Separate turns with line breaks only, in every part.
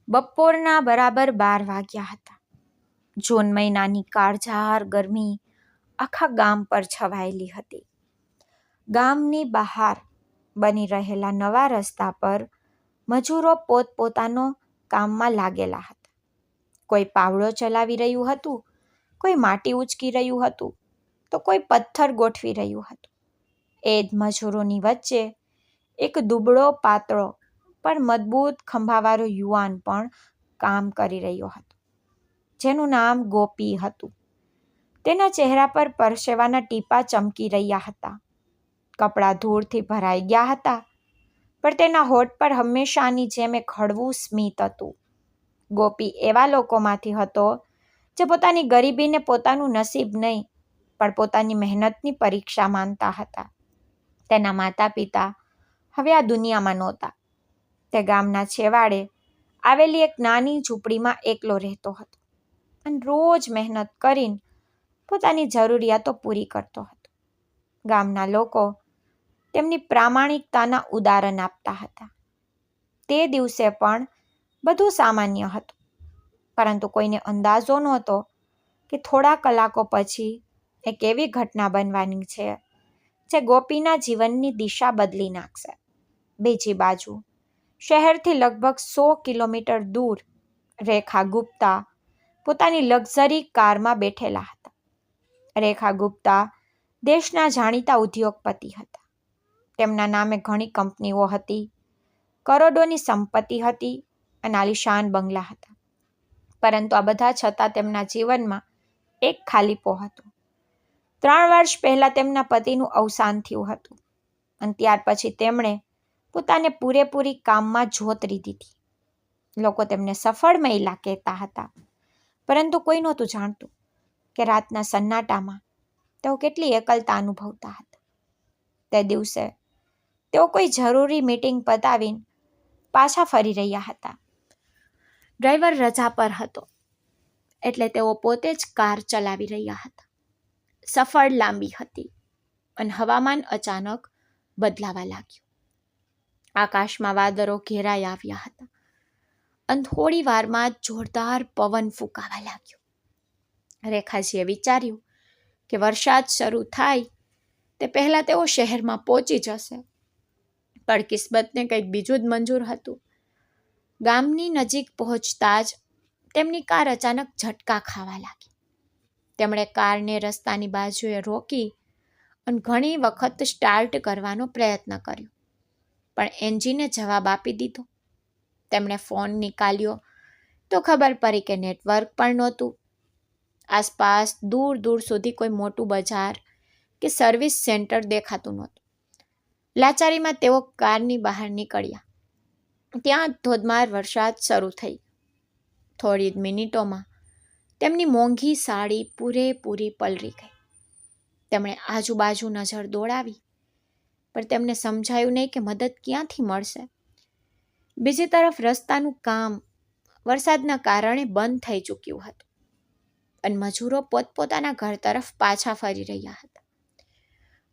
બપોરના બરાબર 12 વાગ્યા હતા. જૂન મહિનાની કાળઝાળ ગરમી આખા ગામ પર છવાયેલી હતી. ગામની બહાર બની રહેલા નવા રસ્તા પર મજૂરો પોતપોતાનો કામમાં લાગેલા હતા. કોઈ પાવડો ચલાવી રહ્યું હતું, કોઈ માટી ઉંચકી રહ્યું હતું, તો કોઈ પથ્થર ગોઠવી રહ્યું હતું. એ જ મજૂરોની વચ્ચે એક દુબળો, પાતળો પણ મજબૂત ખંભાવાળો યુવાન પણ કામ કરી રહ્યો હતો, જેનું નામ ગોપી હતું. તેના ચહેરા પર પરસેવાના ટીપાં ચમકી રહ્યા હતા. કપડાં ધૂળથી ભરાઈ ગયા હતા, પણ તેના હોઠ પર હંમેશાની જેમ એક હળવું સ્મિત હતું. ગોપી એવા લોકોમાંથી હતો જે પોતાની ગરીબીને પોતાનું નસીબ નહીં, પણ પોતાની મહેનતની પરીક્ષા માનતા હતા. તેના માતા પિતા હવે આ દુનિયામાં નહોતા. તે ગામના છેવાડે આવેલી એક નાની ઝૂંપડીમાં એકલો રહેતો હતો અને રોજ મહેનત કરીને પોતાની જરૂરિયાતો પૂરી કરતો હતો. ગામના લોકો તેમની પ્રામાણિકતાના ઉદાહરણ આપતા હતા. તે દિવસે પણ બધું સામાન્ય હતું, પરંતુ કોઈને અંદાજો નહોતો કે થોડા કલાકો પછી એક એવી ઘટના બનવાની છે જે ગોપીના જીવનની દિશા બદલી નાખશે. બીજી બાજુ શહેરથી લગભગ 100 કિલોમીટર દૂર રેખા ગુપ્તા પોતાની લક્ઝરી કારમાં બેઠેલા હતા. રેખા ગુપ્તા દેશના જાણીતા ઉદ્યોગપતિ હતા. તેમના નામે ઘણી કંપનીઓ હતી, કરોડોની સંપત્તિ હતી અને આલીશાન બંગલા હતા. પરંતુ આ બધા છતાં તેમના જીવનમાં એક ખાલીપો હતો. 3 વર્ષ પહેલાં તેમના પતિનું અવસાન થયું હતું અને ત્યાર પછી તેમણે પોતાને પૂરેપૂરી કામમાં જોતરી દીધી. લોકો તેમને સફળ મહિલા કહેતા હતા, પરંતુ કોઈ નહોતું જાણતું કે રાતના સન્નાટામાં તેઓ કેટલી એકલતા અનુભવતા હતા. તે દિવસે તેઓ કોઈ જરૂરી મીટિંગ પતાવીને પાછા ફરી રહ્યા હતા. ડ્રાઈવર રજા પર હતો, એટલે તેઓ પોતે જ કાર ચલાવી રહ્યા હતા. સફર લાંબી હતી અને હવામાન અચાનક બદલાવા લાગ્યું. આકાશમાં વાદળો ઘેરાઈ આવ્યા હતા અને થોડી વારમાં જ જોરદાર પવન ફૂંકાવા લાગ્યો. રેખાજીએ વિચાર્યું કે વરસાદ શરૂ થાય તે પહેલાં તેઓ શહેરમાં પહોંચી જશે, પણ કિસ્મતને કંઈક બીજું જ મંજૂર હતું. ગામની નજીક પહોંચતા જ તેમની કાર અચાનક ઝટકા ખાવા લાગી. તેમણે કારને રસ્તાની બાજુએ રોકી અને ઘણી વખત સ્ટાર્ટ કરવાનો પ્રયત્ન કર્યો, પણ એન્જિને જવાબ આપી દીધો. તેમણે ફોન નીકાળ્યો તો ખબર પડી કે નેટવર્ક પણ નહોતું. આસપાસ દૂર દૂર સુધી કોઈ મોટું બજાર કે સર્વિસ સેન્ટર દેખાતું નહોતું. લાચારીમાં તેઓ કારની બહાર નીકળ્યા. ત્યાં ધોધમાર વરસાદ શરૂ થઈ. થોડી જ મિનિટોમાં તેમની મોંઘી સાડી પૂરેપૂરી પલળી ગઈ. તેમણે આજુબાજુ નજર દોડાવી, પણ તેમને સમજાયું નહીં કે મદદ ક્યાંથી મળશે. બીજી તરફ રસ્તાનું કામ વરસાદના કારણે બંધ થઈ ચૂક્યું હતું અને મજૂરો પોતપોતાના ઘર તરફ પાછા ફરી રહ્યા હતા.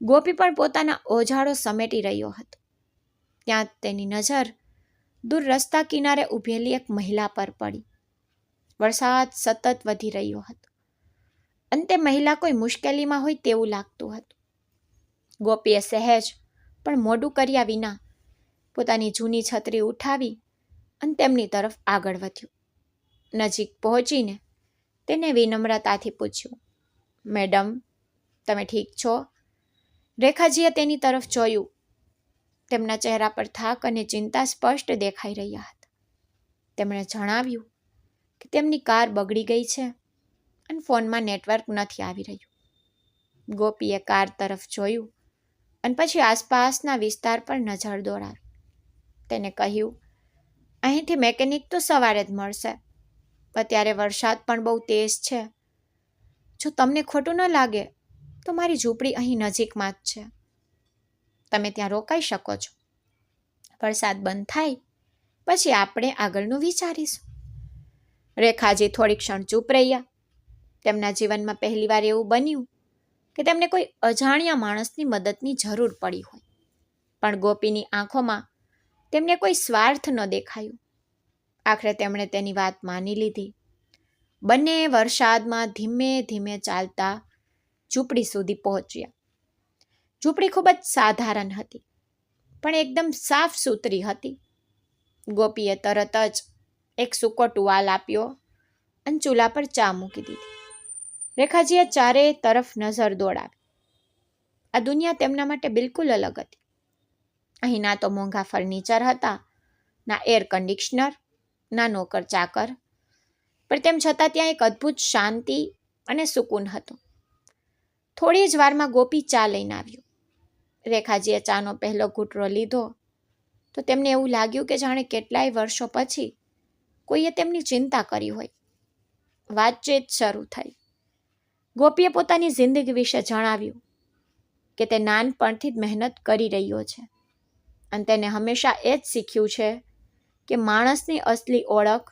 ગોપી પણ પોતાના ઓજાળો સમેટી રહ્યો હતો. ત્યાં તેની નજર દૂર રસ્તા કિનારે ઊભેલી એક મહિલા પર પડી. વરસાદ સતત વધી રહ્યો હતો અને તે મહિલા કોઈ મુશ્કેલીમાં હોય તેવું લાગતું હતું. ગોપીએ સહેજ પણ મોડું કર્યા વિના પોતાની જૂની છત્રી ઉઠાવી અને તેમની તરફ આગળ વધ્યું. નજીક પહોંચીને તેને વિનમ્રતાથી પૂછ્યું, મેડમ, તમે ઠીક છો? રેખાજીએ તેની તરફ જોયું. તેમના ચહેરા પર થાક અને ચિંતા સ્પષ્ટ દેખાઈ રહ્યા હતા. તેમણે જણાવ્યું કે તેમની કાર બગડી ગઈ છે અને ફોનમાં નેટવર્ક નથી આવી રહ્યું. ગોપીએ કાર તરફ જોયું અને પછી આસપાસના વિસ્તાર પર નજર દોડાવી. તેને કહ્યું, અહીંથી મેકેનિક તો સવારે જ મળશે. અત્યારે વરસાદ પણ બહુ તેજ છે. જો તમને ખોટું ન લાગે તો મારી ઝૂંપડી અહીં નજીકમાં જ છે. તમે ત્યાં રોકાઈ શકો છો. વરસાદ બંધ થાય પછી આપણે આગળનું વિચારીશું. રેખાજી થોડી ક્ષણ ચૂપ રહ્યા. તેમના જીવનમાં પહેલીવાર એવું બન્યું કે તેમને કોઈ અજાણ્યા માણસની મદદની જરૂર પડી હોય, પણ ગોપીની આંખોમાં તેમને કોઈ સ્વાર્થ ન દેખાયું. આખરે તેમણે તેની વાત માની લીધી. બંને વરસાદમાં ધીમે ધીમે ચાલતા ઝૂંપડી સુધી પહોંચ્યા. ઝૂંપડી ખૂબ જ સાધારણ હતી, પણ એકદમ સાફ સુથરી હતી. ગોપીએ તરત જ એક સૂકો ટુવાલ આપ્યો અને ચૂલા પર ચા મૂકી દીધી. રેખાજીએ ચારે તરફ નજર દોડાવી. આ દુનિયા તેમના માટે બિલકુલ અલગ હતી. અહીં ના તો મોંઘા ફર્નિચર હતા, ના એર કન્ડિશનર, ના નોકર ચાકર, પણ તેમ છતાં ત્યાં એક અદ્ભુત શાંતિ અને સુકૂન હતો. થોડી જ વારમાં ગોપી ચા લઈને આવ્યો. રેખાજીએ ચાનો પહેલો ઘૂંટડો લીધો તો તેમને એવું લાગ્યું કે જાણે કેટલાય વર્ષો પછી કોઈએ તેમની ચિંતા કરી હોય. વાતચીત શરૂ થઈ. ગોપીએ પોતાની જિંદગી વિશે જણાવ્યું કે તે નાનપણથી જ મહેનત કરી રહ્યો છે અને તેને હંમેશા એ જ શીખ્યું છે કે માણસની અસલી ઓળખ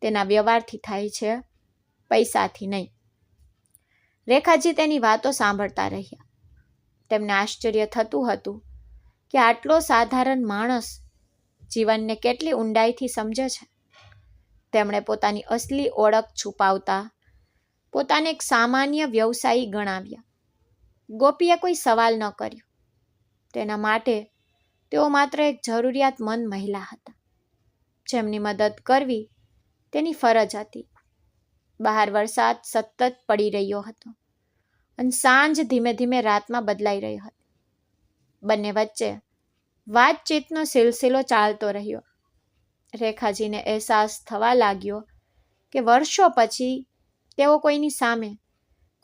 તેના વ્યવહારથી થાય છે, પૈસાથી નહીં. રેખાજી તેની વાતો સાંભળતા રહ્યા. તેમને આશ્ચર્ય થતું હતું કે આટલો સાધારણ માણસ જીવનને કેટલી ઊંડાઈથી સમજે છે. તેમણે પોતાની અસલી ઓળખ છુપાવતા પોતાને એક સામાન્ય વ્યવસાયી ગણાવ્યા. ગોપીએ કોઈ સવાલ ન કર્યો. તેના માટે તેઓ માત્ર એક જરૂરિયાતમંદ મહિલા હતા, જેમની મદદ કરવી તેની ફરજ હતી. બહાર વરસાદ સતત પડી રહ્યો હતો અને સાંજ ધીમે ધીમે રાતમાં બદલાઈ રહી હતી. બંને વચ્ચે વાતચીતનો સિલસિલો ચાલતો રહ્યો. રેખાજીને અહેસાસ થવા લાગ્યો કે વર્ષો પછી તેઓ કોઈની સામે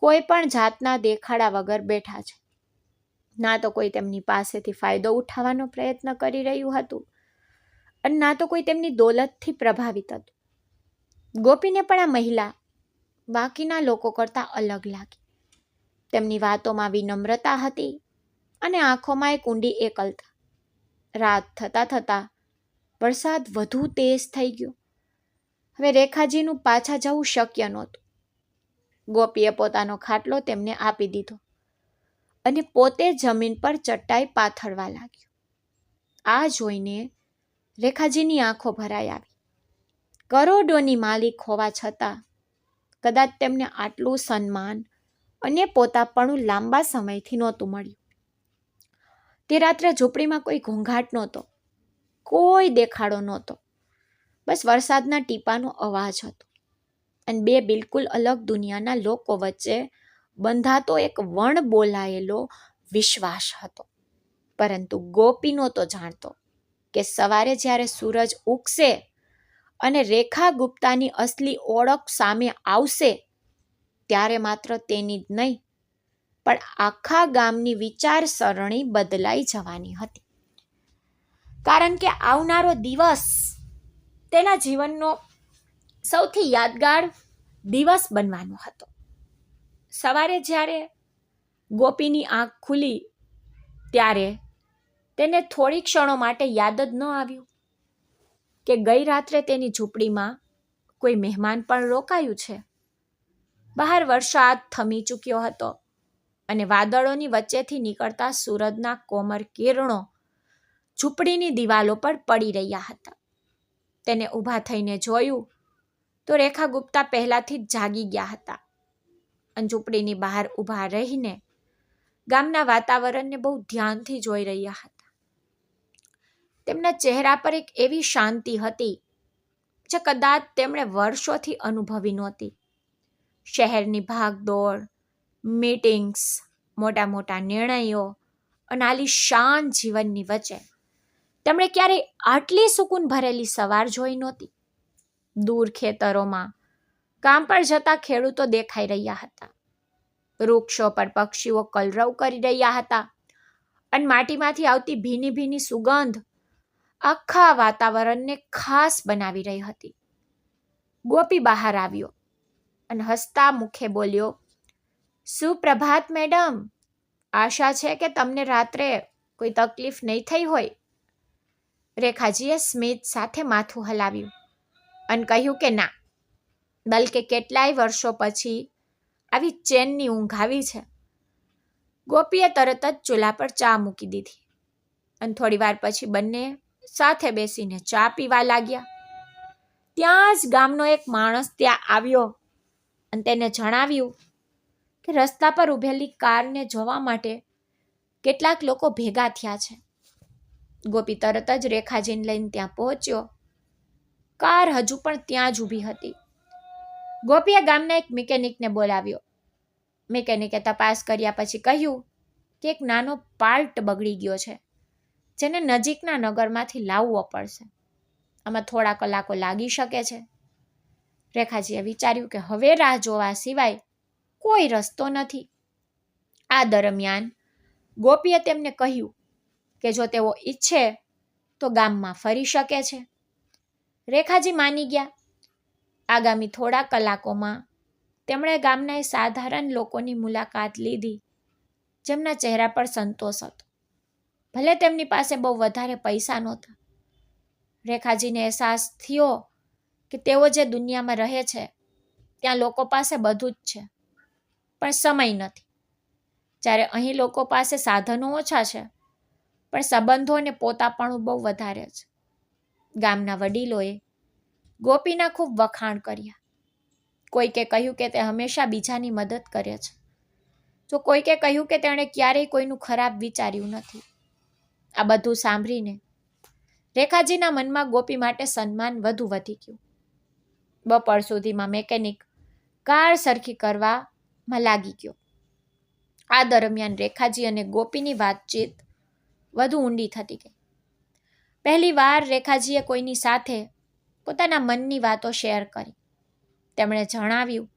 કોઈ પણ જાતના દેખાડા વગર બેઠા છે. ના તો કોઈ તેમની પાસેથી ફાયદો ઉઠાવવાનો પ્રયત્ન કરી રહ્યું હતું અને ના તો કોઈ તેમની દોલતથી પ્રભાવિત હતું. ગોપીને પણ આ મહિલા બાકીના લોકો કરતાં અલગ લાગી. તેમની વાતોમાં વિનમ્રતા હતી અને આંખોમાં એક ઊંડી એકલતા. રાત થતાં થતાં વરસાદ વધુ તેજ થઈ ગયો. હવે રેખાજીનું પાછા જવું શક્ય નહોતું. ગોપીએ પોતાનો ખાટલો તેમને આપી દીધો અને પોતે જમીન પર ચટાઈ પાથરવા લાગ્યો. આ જોઈને રેખાજીની આંખો ભરાઈ આવી. કરોડોની માલિક હોવા છતાં કદાચ તેમને આટલું સન્માન અને પોતાપણું લાંબા સમયથી નહોતું મળ્યું. તે રાત્રે ઝૂંપડીમાં કોઈ ઘોંઘાટ નહોતો, કોઈ દેખાડો નહોતો. બસ વરસાદના ટીપાનો અવાજ હતો અને બે બિલકુલ અલગ દુનિયાના લોકો વચ્ચે બંધાતો એક વણ બોલાયેલો વિશ્વાસ હતો. પરંતુ ગોપી નહોતો જાણતો કે સવારે જ્યારે સૂરજ ઉગશે અને રેખા ગુપ્તાની અસલી ઓળખ સામે આવશે ત્યારે માત્ર તેની જ નહીં પણ આખા ગામની વિચારસરણી બદલાઈ જવાની હતી. કારણ કે આવનારો દિવસ તેના જીવનનો સૌથી યાદગાર દિવસ બનવાનો હતો. સવારે જ્યારે ગોપીની આંખ ખુલી ત્યારે તેને થોડી ક્ષણો માટે યાદ જ ન આવ્યું કે ગઈ રાત્રે તેની ઝૂંપડીમાં કોઈ મહેમાન પણ રોકાયું છે. બહાર વરસાદ થમી ચૂક્યો હતો અને વાદળોની વચ્ચેથી નીકળતા સૂરજના કોમળ કિરણો ઝૂંપડીની દિવાલો પર પડી રહ્યા હતા. તેને ઊભા થઈને જોયું તો રેખા ગુપ્તા પહેલાથી જ જાગી ગયા હતા અને ઝૂંપડીની બહાર ઊભા રહીને ગામના વાતાવરણને બહુ ધ્યાનથી જોઈ રહ્યા હતા. તેમના ચહેરા પર એક એવી શાંતિ હતી જે કદાચ તેમણે વર્ષોથી અનુભવી નહોતી. શહેરની ભાગદોડ, મીટિંગ્સ, મોટા મોટા નિર્ણયો અને આલીશાન જીવનની વચ્ચે તેમણે ક્યારેય આટલી સુકૂન ભરેલી સવાર જોઈ નહોતી. દૂર ખેતરોમાં કામ પર જતા ખેડૂતો દેખાઈ રહ્યા હતા. વૃક્ષો પર પક્ષીઓ કલરવ કરી રહ્યા હતા અને માટીમાંથી આવતી ભીની ભીની સુગંધ આખા વાતાવરણને ખાસ બનાવી રહી હતી. ગોપી બહાર આવ્યો અને હસતા મુખે બોલ્યો, સુપ્રભાત મેડમ, આશા છે કે તમને રાત્રે કોઈ તકલીફ નહીં થઈ હોય. રેખાજીએ સ્મિત સાથે માથું હલાવ્યું અને કહ્યું કે ના, બલકે કેટલાય વર્ષો પછી આવી ચેનની ઊંઘ આવી છે. ગોપીએ તરત જ ચૂલા પર ચા મૂકી દીધી અને થોડી વાર પછી બંને સાથે બેસીને ચા પીવા લાગ્યા. ત્યાં જ ગામનો એક માણસ ત્યાં આવ્યો અને તેને જણાવ્યું કે રસ્તા પર ઊભેલી કારને જોવા માટે કેટલાક લોકો ભેગા થયા છે. ગોપી તરત જ રેખાજીને લઈને ત્યાં પહોંચ્યો. કાર હજુ પણ ત્યાં જ ઊભી હતી. ગોપીએ ગામના એક મિકેનિકને બોલાવ્યો. મિકેનિકે તપાસ કર્યા પછી કહ્યું કે એક નાનો પાર્ટ બગડી ગયો છે, જેને નજીકના નગરમાંથી લાવવો પડશે. આમાં થોડા કલાકો લાગી શકે છે. રેખાજીએ વિચાર્યું કે હવે રાહ જોવા સિવાય કોઈ રસ્તો નથી. આ દરમિયાન ગોપીએ તેમને કહ્યું કે જો તેઓ ઈચ્છે તો ગામમાં ફરી શકે છે. રેખાજી માની ગયા. આગામી થોડા કલાકોમાં તેમણે ગામના સાધારણ લોકોની મુલાકાત લીધી, જેમના ચહેરા પર સંતોષ હતો. ભલે તેમની પાસે બહુ વધારે પૈસા નહોતા. રેખાજીને અહેસાસ થયો કે તેઓ જે દુનિયામાં રહે છે ત્યાં લોકો પાસે બધું જ છે, પણ સમય નથી. જ્યારે અહીં લોકો પાસે સાધનો ઓછા છે, પણ સંબંધો અને પોતાપણું બહુ વધારે છે. ગામના વડીલોએ ગોપીના ખૂબ વખાણ કર્યા. કોઈકે કહ્યું કે તે હંમેશા બીજાની મદદ કરે છે, તો કોઈકે કહ્યું કે તેણે ક્યારેય કોઈનું ખરાબ વિચાર્યું નથી. આ બધું સાંભળીને રેખાજીના મનમાં ગોપી માટે સન્માન વધુ વધી ગયું. બપોર સુધીમાં મેકેનિક કાર સરખી કરવામાં લાગી ગયો. આ દરમિયાન રેખાજી અને ગોપીની વાતચીત વધુ ઊંડી થતી ગઈ. પહેલી વાર રેખાજીએ કોઈની સાથે પોતાના મનની વાતો શેર કરી. તેમણે જણાવ્યું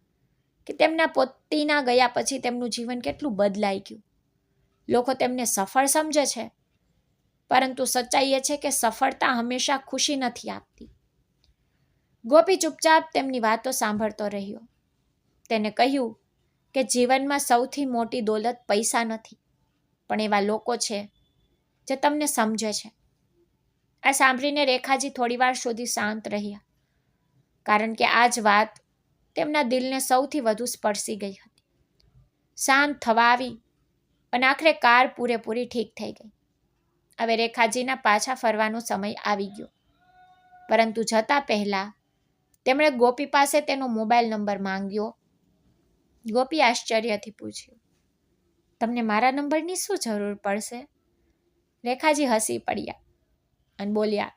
કે તેમના પતિના ગયા પછી તેમનું જીવન કેટલું બદલાઈ ગયું. લોકો તેમને સફળ સમજે છે, પરંતુ સચ્ચાઈ એ છે કે સફળતા હંમેશા ખુશી નથી આપતી. ગોપી ચૂપચાપ તેમની વાતો સાંભળતો રહ્યો. તેને કહ્યું કે જીવનમાં સૌથી મોટી દોલત પૈસા નથી, પણ એવા લોકો છે જે તમને સમજે છે. આ સાંભળીને રેખાજી થોડીવાર સુધી શાંત રહ્યા, કારણ કે આ જ વાત તેમના દિલને સૌથી વધુ સ્પર્શી ગઈ હતી. શાંત થવા આવી અને આખરે કાર પૂરેપૂરી ઠીક થઈ ગઈ. હવે રેખાજીના પાછા ફરવાનો સમય આવી ગયો, પરંતુ જતા પહેલા તેમણે ગોપી પાસે તેનો મોબાઈલ નંબર માંગ્યો. ગોપી આશ્ચર્યથી પૂછ્યું, તમને મારા નંબરની શું જરૂર પડશે? રેખાજી હસી પડ્યા અને બોલ્યા,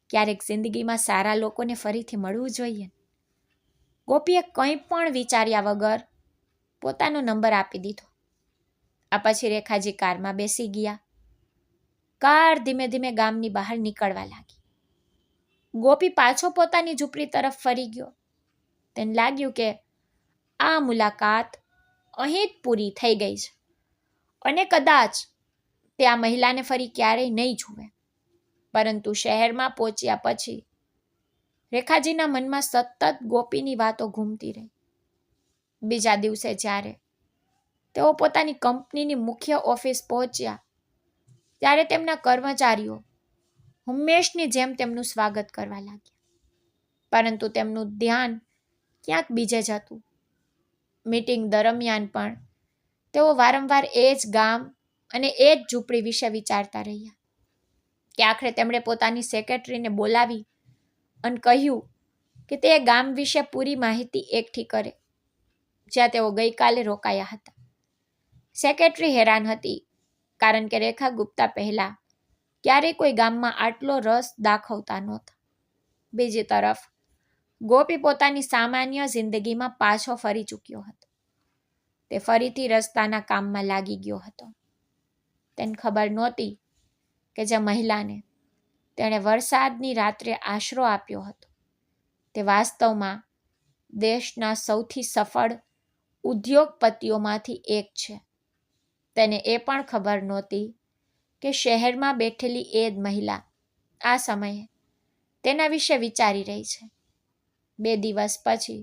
ક્યારેક જિંદગીમાં સારા લોકોને ફરીથી મળવું જોઈએ. ગોપીએ કંઈ પણ વિચાર્યા વગર પોતાનો નંબર આપી દીધો. આ પછી રેખાજી કારમાં બેસી ગયા. કાર ધીમે ધીમે ગામની બહાર નીકળવા લાગી. ગોપી પાછો પોતાની ઝૂંપડી તરફ ફરી ગયો. તેને લાગ્યું કે આ મુલાકાત અહીં જ પૂરી થઈ ગઈ છે અને કદાચ તે આ મહિલાને ફરી ક્યારેય નહીં જુએ. પરંતુ શહેરમાં પહોંચ્યા પછી રેખાજીના મનમાં સતત ગોપીની વાતો ઘૂમતી રહી. બીજા દિવસે જ્યારે તેઓ પોતાની કંપનીની મુખ્ય ઓફિસ પહોંચ્યા, ત્યારે તેમના કર્મચારીઓ હંમેશની જેમ તેમનું સ્વાગત કરવા લાગ્યા, પરંતુ તેમનું ધ્યાન ક્યાંક બીજે જ હતું. મીટિંગ દરમિયાન પણ તેઓ વારંવાર એ જ ગામ અને એ જ ઝૂંપડી વિશે વિચારતા રહ્યા કે આખરે તેમણે પોતાની સેક્રેટરીને બોલાવી અને કહ્યું કે તે ગામ વિશે પૂરી માહિતી એકઠી કરે, જ્યાં તેઓ ગઈકાલે રોકાયા હતા. સેક્રેટરી હેરાન હતી, કારણ કે રેખા ગુપ્તા પહેલા ક્યારેય કોઈ ગામમાં આટલો રસ દાખવતા નહોતા. બીજી તરફ ગોપી પોતાની સામાન્ય જિંદગીમાં પાછો ફરી ચૂક્યો હતો. તે ફરીથી રસ્તાના કામમાં લાગી ગયો હતો. તેને ખબર નહોતી કે જે મહિલાને તેણે વરસાદની રાત્રે આશરો આપ્યો હતો, તે વાસ્તવમાં દેશના સૌથી સફળ ઉદ્યોગપતિઓમાંથી એક છે. તેને એ પણ ખબર નહોતી કે શહેરમાં બેઠેલી એ જ મહિલા આ સમયે તેના વિશે વિચારી રહી છે. 2 દિવસ પછી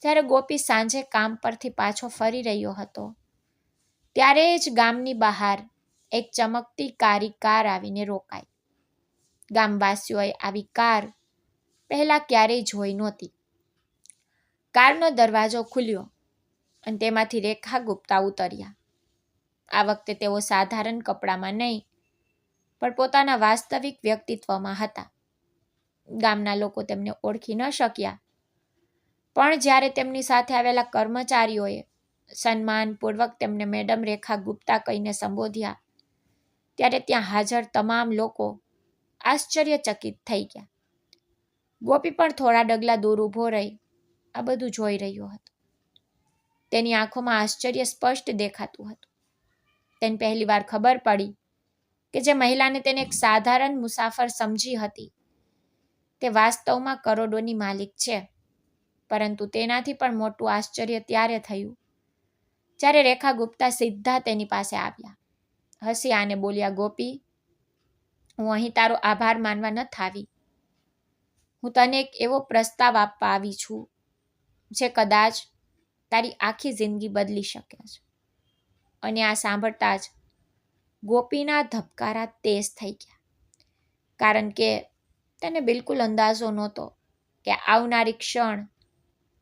જ્યારે ગોપી સાંજે કામ પરથી પાછો ફરી રહ્યો હતો, ત્યારે જ ગામની બહાર એક ચમકતી કાળી કાર આવીને રોકાઈ. ગામવાસીઓએ આવી કાર પહેલા ક્યારેય જોઈ નહોતી. કારનો દરવાજો ખુલ્યો અને તેમાંથી રેખા ગુપ્તા ઉતર્યા. આ વખતે તેઓ સાધારણ કપડામાં નહીં, પણ પોતાના વાસ્તવિક વ્યક્તિત્વમાં હતા. ગામના લોકો તેમને ઓળખી ન શક્યા, પણ જ્યારે તેમની સાથે આવેલા કર્મચારીઓએ સન્માનપૂર્વક તેમને મેડમ રેખા ગુપ્તા કહીને સંબોધ્યા, ત્યારે ત્યાં હાજર તમામ લોકો આશ્ચર્યચકિત થઈ ગયા. ગોપી પણ થોડા ડગલા દૂર ઊભો રહી આ બધું જોઈ રહ્યો હતો. તેની આંખોમાં આશ્ચર્ય સ્પષ્ટ દેખાતું હતું. તેને પહેલીવાર ખબર પડી કે જે મહિલાને તેને એક સાધારણ મુસાફર સમજી હતી, તે વાસ્તવમાં કરોડોની માલિક છે. પરંતુ તેનાથી પણ મોટું આશ્ચર્ય ત્યારે થયું જ્યારે રેખા ગુપ્તા સીધા તેની પાસે આવ્યા, હસ્યા અને બોલ્યા, ગોપી, હું અહીં તારો આભાર માનવા નથી આવી. હું તને એક એવો પ્રસ્તાવ આપવા આવી છું જે કદાચ તારી આખી જિંદગી બદલી શકે છે. અને આ સાંભળતા જ ગોપીના ધબકારા તેજ થઈ ગયા, કારણ કે તેને બિલકુલ અંદાજો નહોતો કે આવનારી ક્ષણ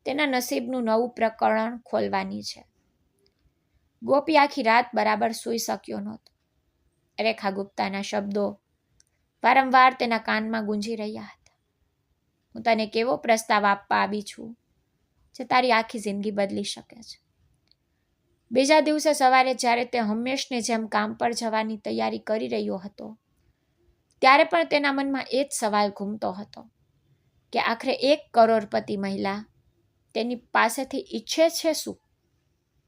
તેના નસીબનું નવું પ્રકરણ ખોલવાની છે. ગોપી આખી રાત બરાબર સૂઈ શક્યો નહોતો. રેખા ગુપ્તાના શબ્દો વારંવાર તેના કાનમાં ગુંજી રહ્યા હતા. હું તને કેવો પ્રસ્તાવ આપવા આવી છું જે તારી આખી જિંદગી બદલી શકે છે. બીજા દિવસે સવારે જ્યારે તે હંમેશની જેમ કામ પર જવાની તૈયારી કરી રહ્યો હતો, ત્યારે પણ તેના મનમાં એ જ સવાલ ઘૂમતો હતો કે આખરે 1 કરોડપતિ મહિલા તેની પાસેથી ઈચ્છે છે શું?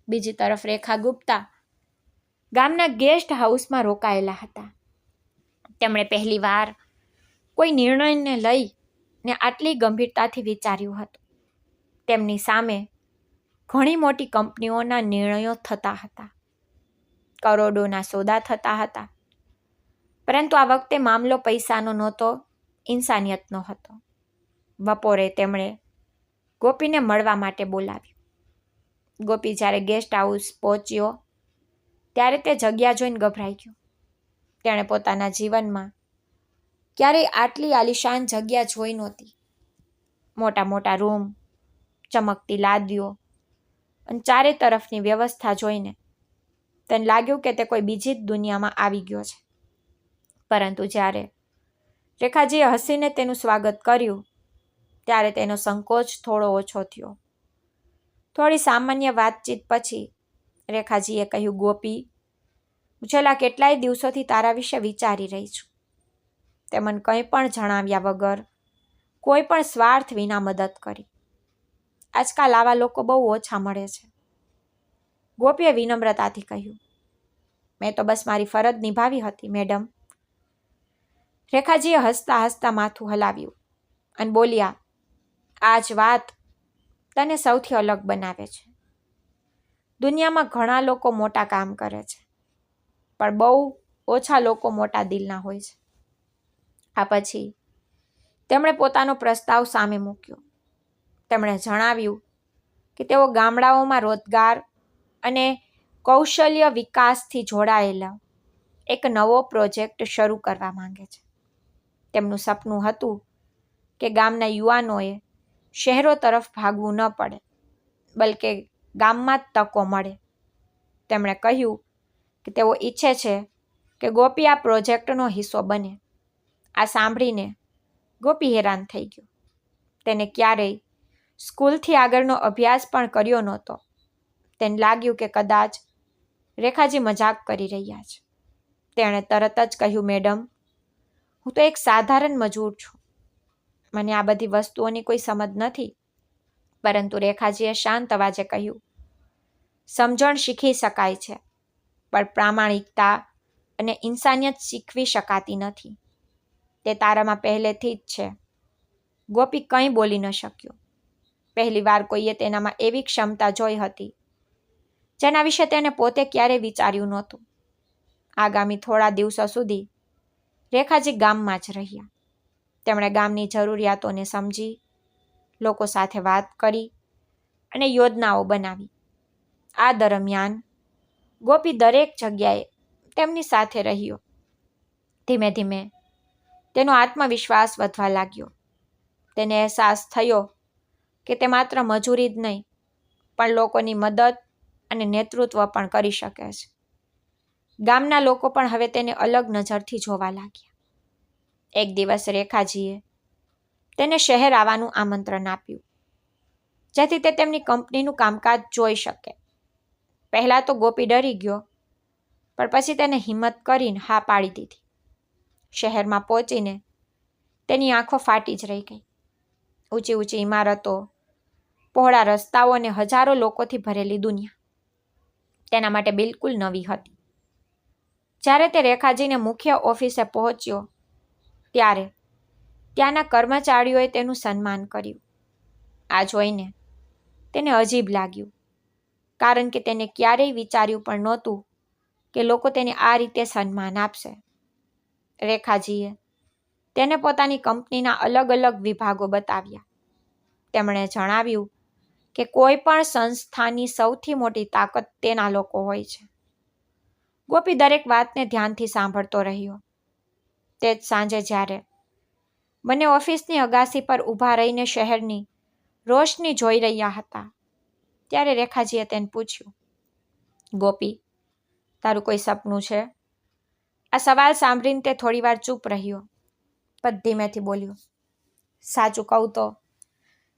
બીજી તરફ રેખા ગુપ્તા ગામના ગેસ્ટ હાઉસમાં રોકાયેલા હતા. તેમણે પહેલીવાર કોઈ નિર્ણયને લઈને આટલી ગંભીરતાથી વિચાર્યું હતું. તેમની સામે ઘણી મોટી કંપનીઓના નિર્ણયો થતા હતા, કરોડોના સોદા થતા હતા, પરંતુ આ વખતે મામલો પૈસાનો નહોતો, ઇન્સાનિયતનો હતો. બપોરે તેમણે ગોપીને મળવા માટે બોલાવ્યો. ગોપી જ્યારે ગેસ્ટ હાઉસ પહોંચ્યો ત્યારે તે જગ્યા જોઈને ગભરાઈ ગયો. તેણે પોતાના જીવનમાં ક્યારેય આટલી આલિશાન જગ્યા જોઈ નહોતી. મોટા મોટા રૂમ, ચમકતી લાદીઓ અને ચારે તરફની વ્યવસ્થા જોઈને તેને લાગ્યું કે તે કોઈ બીજી જ દુનિયામાં આવી ગયો છે. પરંતુ જ્યારે રેખાજીએ હસીને તેનું સ્વાગત કર્યું ત્યારે તેનો સંકોચ થોડો ઓછો થયો. થોડી સામાન્ય વાતચીત પછી રેખાજીએ કહ્યું, ગોપી, હું છેલ્લા કેટલાય દિવસોથી તારા વિશે વિચારી રહી છું. તે મને કંઈ પણ જણાવ્યા વગર કોઈ પણ સ્વાર્થ વિના મદદ કરી. આજકાલ આવા લોકો બહુ ઓછા મળે છે. ગોપીએ વિનમ્રતાથી કહ્યું, મેં તો બસ મારી ફરજ નિભાવી હતી, મેડમ. રેખાજીએ હસતા હસતા માથું હલાવ્યું અને બોલ્યા, આ જ વાત તને સૌથી અલગ બનાવે છે. દુનિયામાં ઘણા લોકો મોટા કામ કરે છે, પણ બહુ ઓછા લોકો મોટા દિલના હોય છે. આ પછી તેમણે પોતાનો પ્રસ્તાવ સામે મૂક્યો. તેમણે જણાવ્યું કે તેઓ ગામડાઓમાં રોજગાર અને કૌશલ્ય વિકાસથી જોડાયેલા એક નવો પ્રોજેક્ટ શરૂ કરવા માંગે છે. તેમનું સપનું હતું કે ગામના યુવાનોએ શહેરો તરફ ભાગવું ન પડે, બલકે ગામમાં જ તકો મળે. તેમણે કહ્યું કે તેઓ ઈચ્છે છે કે ગોપી આ પ્રોજેક્ટનો હિસ્સો બને. આ સાંભળીને ગોપી હેરાન થઈ ગયો. તેને ક્યારેય સ્કૂલથી આગળનો અભ્યાસ પણ કર્યો નહોતો. તેને લાગ્યું કે કદાચ રેખાજી મજાક કરી રહ્યા છે. તેણે તરત જ કહ્યું, મેડમ, હું તો એક સાધારણ મજૂર છું. મને આ બધી વસ્તુઓની કોઈ સમજ નથી. પરંતુ રેખાજીએ શાંત અવાજે કહ્યું, સમજણ શીખી શકાય છે, પણ પ્રામાણિકતા અને ઇન્સાનિયત શીખવી શકાતી નથી. તે તારામાં પહેલેથી જ છે. ગોપી કંઈ બોલી ન શક્યો. પહેલીવાર કોઈએ તેનામાં એવી ક્ષમતા જોઈ હતી જેના વિશે તેને પોતે ક્યારેય વિચાર્યું નહોતું. આગામી થોડા દિવસો સુધી રેખાજી ગામમાં જ રહ્યા. તેમણે ગામની જરૂરિયાતોને સમજી, લોકો સાથે વાત કરી અને યોજનાઓ બનાવી. આ દરમિયાન ગોપી દરેક જગ્યાએ તેમની સાથે રહ્યો. ધીમે ધીમે તેનો આત્મવિશ્વાસ વધવા લાગ્યો. તેને અહેસાસ થયો કે તે માત્ર મજૂરી જ નહીં, પણ લોકોની મદદ અને નેતૃત્વ પણ કરી શકે છે. ગામના લોકો પણ હવે તેને અલગ નજરથી જોવા લાગ્યા. એક દિવસ રેખાજીએ તેને શહેર આવવાનું આમંત્રણ આપ્યું, જેથી તે તેમની કંપનીનું કામકાજ જોઈ શકે. પહેલાં તો ગોપી ડરી ગયો, પણ પછી તેને હિંમત કરીને હા પાડી દીધી. શહેરમાં પહોંચીને તેની આંખો ફાટી જ રહી ગઈ. ઊંચી ઊંચી ઇમારતો, પહોળા રસ્તાઓ અને હજારો લોકોથી ભરેલી દુનિયા તેના માટે બિલકુલ નવી હતી. જ્યારે તે રેખાજીને મુખ્ય ઓફિસે પહોંચ્યો ત્યારે ત્યાંના કર્મચારીઓએ તેનું સન્માન કર્યું. આ જોઈને તેને અજીબ લાગ્યું, કારણ કે તેને ક્યારેય વિચાર્યું પણ નહોતું કે લોકો તેને આ રીતે સન્માન આપશે. રેખાજીએ તેને પોતાની કંપનીના અલગ અલગ વિભાગો બતાવ્યા. તેમણે જણાવ્યું કે કોઈ પણ સંસ્થાની સૌથી મોટી તાકાત તેના લોકો હોય છે. ગોપી દરેક વાતને ધ્યાનથી સાંભળતો રહ્યો. તે જ સાંજે જ્યારે બંને ઓફિસની અગાસી પર ઊભા રહીને શહેરની રોશની જોઈ રહ્યા હતા, ત્યારે રેખાજીએ તેને પૂછ્યું, ગોપી, તારું કોઈ સપનું છે? આ સવાલ સાંભળીને તે થોડીવાર ચૂપ રહ્યો, પણ ધીમેથી બોલ્યો, સાચું કહું તો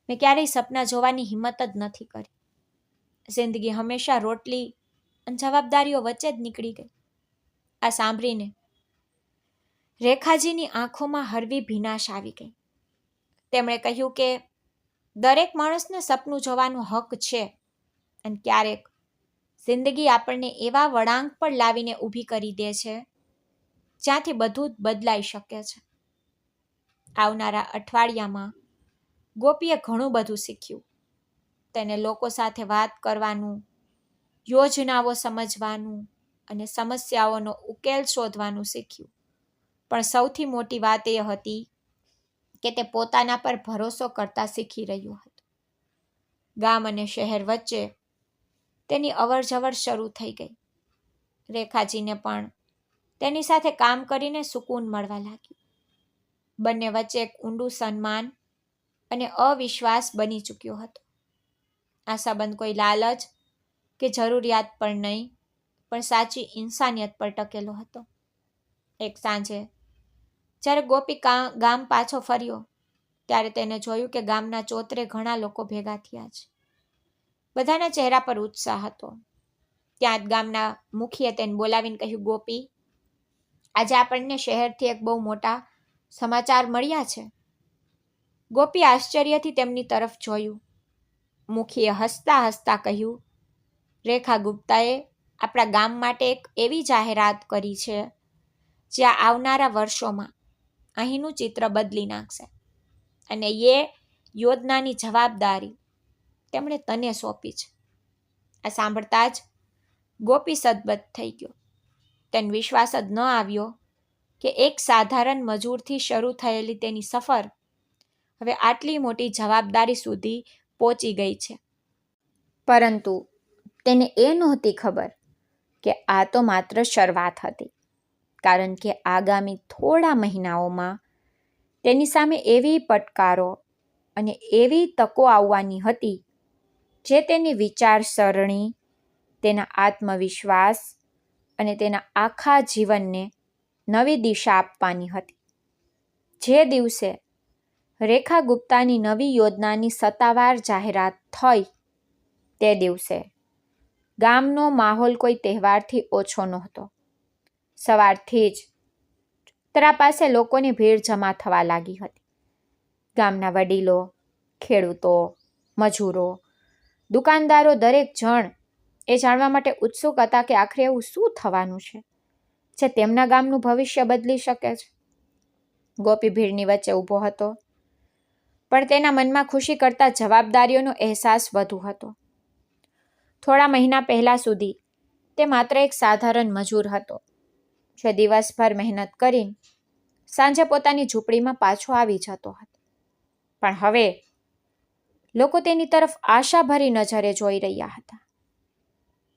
મેં ક્યારેય સપના જોવાની હિંમત જ નથી કરી. જિંદગી હંમેશા રોટલી અને જવાબદારીઓ વચ્ચે જ નીકળી ગઈ. આ સાંભળીને રેખાજીની આંખોમાં હળવી ભીનાશ આવી ગઈ. તેમણે કહ્યું કે દરેક માણસને સપનું જોવાનો હક છે, અને ક્યારેક જિંદગી આપણને એવા વળાંક પર લાવીને ઊભી કરી દે છે જ્યાંથી બધું જ બદલાઈ શકે છે. આવનારા અઠવાડિયામાં ગોપીએ ઘણું બધું શીખ્યું. તેને લોકો સાથે વાત કરવાનું, યોજનાઓ સમજવાનું અને સમસ્યાઓનો ઉકેલ શોધવાનું શીખ્યું. પણ સૌથી મોટી વાત એ હતી કે તે પોતાના પર ભરોસો કરતા શીખી રહ્યું હતું. ગામ અને શહેર વચ્ચે તેની અવરજવર શરૂ થઈ ગઈ. રેખાજીને પણ તેની સાથે કામ કરીને સુકૂન મળવા લાગ્યું. બંને વચ્ચે એક ઊંડું સન્માન અને અવિશ્વાસ બની ચૂક્યો હતો. આ સંબંધ કોઈ લાલચ કે જરૂરિયાત પર નહીં, પણ સાચી ઇન્સાનિયત પર ટકેલો હતો. એક સાંજે જ્યારે ગોપી ગામ પાછો ફર્યો ત્યારે તેને જોયું કે ગામના ચોતરે ઘણા લોકો ભેગા થયા છે. બધાના ચહેરા પર ઉત્સાહ હતો. ત્યાં જ ગામના મુખીએ તેને બોલાવીને કહ્યું, ગોપી, આજે આપણને શહેરથી એક બહુ મોટા સમાચાર મળ્યા છે. ગોપી આશ્ચર્યથી તેમની તરફ જોયું. મુખીએ હસતા હસતા કહ્યું, રેખા ગુપ્તાએ આપણા ગામ માટે એક એવી જાહેરાત કરી છે જ્યાં આવનારા વર્ષોમાં અહીંનું ચિત્ર બદલી નાખશે, અને એ યોજનાની જવાબદારી તેમણે તને સોંપી છે. આ સાંભળતા જ ગોપી સદબદ થઈ ગયો. તેને વિશ્વાસ જ ન આવ્યો કે એક સાધારણ મજૂરથી શરૂ થયેલી તેની સફર હવે આટલી મોટી જવાબદારી સુધી પહોંચી ગઈ છે. પરંતુ તેને એ નહોતી ખબર કે આ તો માત્ર શરૂઆત હતી, કારણ કે આગામી થોડા મહિનાઓમાં તેની સામે એવી પડકારો અને એવી તકો આવવાની હતી જે તેની વિચારસરણી, તેના આત્મવિશ્વાસ અને તેના આખા જીવનને નવી દિશા આપવાની હતી. જે દિવસે રેખા ગુપ્તાની નવી યોજનાની સત્તાવાર જાહેરાત થઈ તે દિવસે ગામનો માહોલ કોઈ તહેવારથી ઓછો નહોતો. સવારથી જ તરા પાસે લોકોની ભીડ જમા થવા લાગી હતી. ગામના વડીલો, ખેડૂતો, મજૂરો, દુકાનદારો દરેક જણ એ જાણવા માટે ઉત્સુક હતા કે આખરે એવું શું થવાનું છે જે તેમના ગામનું ભવિષ્ય બદલી શકે છે. ગોપી ભીડની વચ્ચે ઊભો હતો, પણ તેના મનમાં ખુશી કરતાં જવાબદારીઓનો અહેસાસ વધુ હતો. થોડા મહિના પહેલા સુધી તે માત્ર એક સાધારણ મજૂર હતો, જે દિવસભર મહેનત કરીને સાંજે પોતાની ઝૂંપડીમાં પાછો આવી જતો હતો. પણ હવે લોકો તેની તરફ આશાભરી નજરે જોઈ રહ્યા હતા.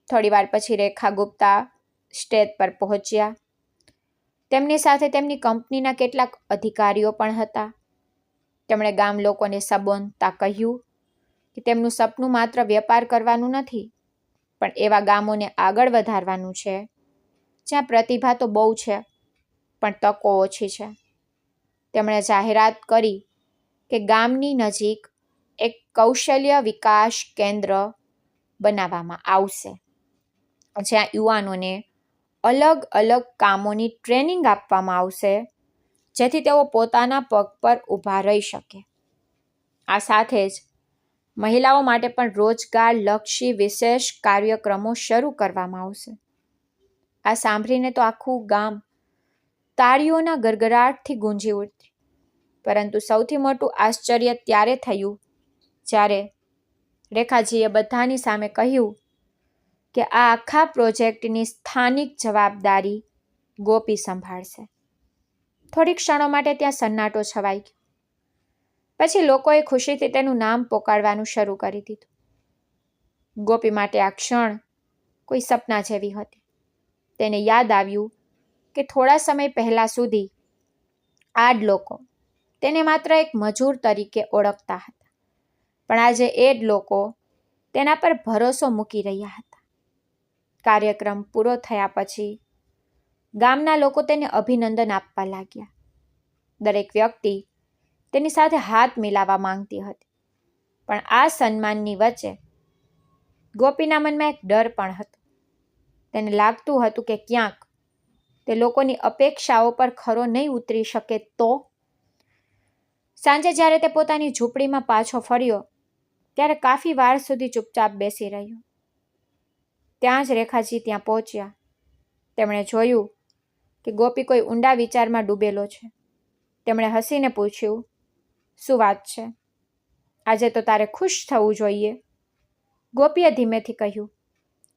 થોડીવાર પછી રેખા ગુપ્તા સ્ટેજ પર પહોંચ્યા. તેમની સાથે તેમની કંપનીના કેટલાક અધિકારીઓ પણ હતા. તેમણે ગામ લોકોને સંબોધતા કહ્યું કે તેમનું સપનું માત્ર વેપાર કરવાનું નથી, પણ એવા ગામોને આગળ વધારવાનું છે જ્યાં પ્રતિભા તો બહુ છે, પણ તકો ઓછી છે. તેમણે જાહેરાત કરી કે ગામની નજીક એક કૌશલ્ય વિકાસ કેન્દ્ર બનાવવામાં આવશે, જ્યાં યુવાનોને અલગ અલગ કામોની ટ્રેનિંગ આપવામાં આવશે, જેથી તેઓ પોતાના પગ પર ઊભા રહી શકે. આ સાથે જ મહિલાઓ માટે પણ રોજગારલક્ષી વિશેષ કાર્યક્રમો શરૂ કરવામાં આવશે. આ સાંભળીને તો આખું ગામ તાળીઓના ગડગડાટથી ગુંજી ઉઠ્યું. પરંતુ સૌથી મોટું આશ્ચર્ય ત્યારે થયું જ્યારે રેખાજીએ બધાની સામે કહ્યું કે આ આખા પ્રોજેક્ટની સ્થાનિક જવાબદારી ગોપી સંભાળશે. થોડી ક્ષણો માટે ત્યાં સન્નાટો છવાઈ ગયો. પછી લોકોએ ખુશીથી તેનું નામ પોકારવાનું શરૂ કરી દીધું. ગોપી માટે આ ક્ષણ કોઈ સપના જેવી હતી. તેને યાદ આવ્યું કે થોડા સમય પહેલા સુધી આ જ લોકો તેને માત્ર એક મજૂર તરીકે ઓળખતા હતા, પણ આજે એ જ લોકો તેના પર ભરોસો મૂકી રહ્યા હતા. કાર્યક્રમ પૂરો થયા પછી ગામના લોકો તેને અભિનંદન આપવા લાગ્યા. દરેક વ્યક્તિ તેની સાથે હાથ મિલાવવા માંગતી હતી, પણ આ સન્માનની વચ્ચે ગોપીના મનમાં એક ડર પણ હતો. તેને લાગતું હતું કે ક્યાંક તે લોકોની અપેક્ષાઓ પર ખરો નહીં ઉતરી શકે તો. સાંજે જ્યારે તે પોતાની ઝૂંપડીમાં પાછો ફર્યો ત્યારે કાફી વાર સુધી ચૂપચાપ બેસી રહ્યો. ત્યાં જ રેખાજી ત્યાં પહોંચ્યા. તેમણે જોયું કે ગોપી કોઈ ઊંડા વિચારમાં ડૂબેલો છે. તેમણે હસીને પૂછ્યું, શું વાત છે? આજે તો તારે ખુશ થવું જોઈએ. ગોપીએ ધીમેથી કહ્યું,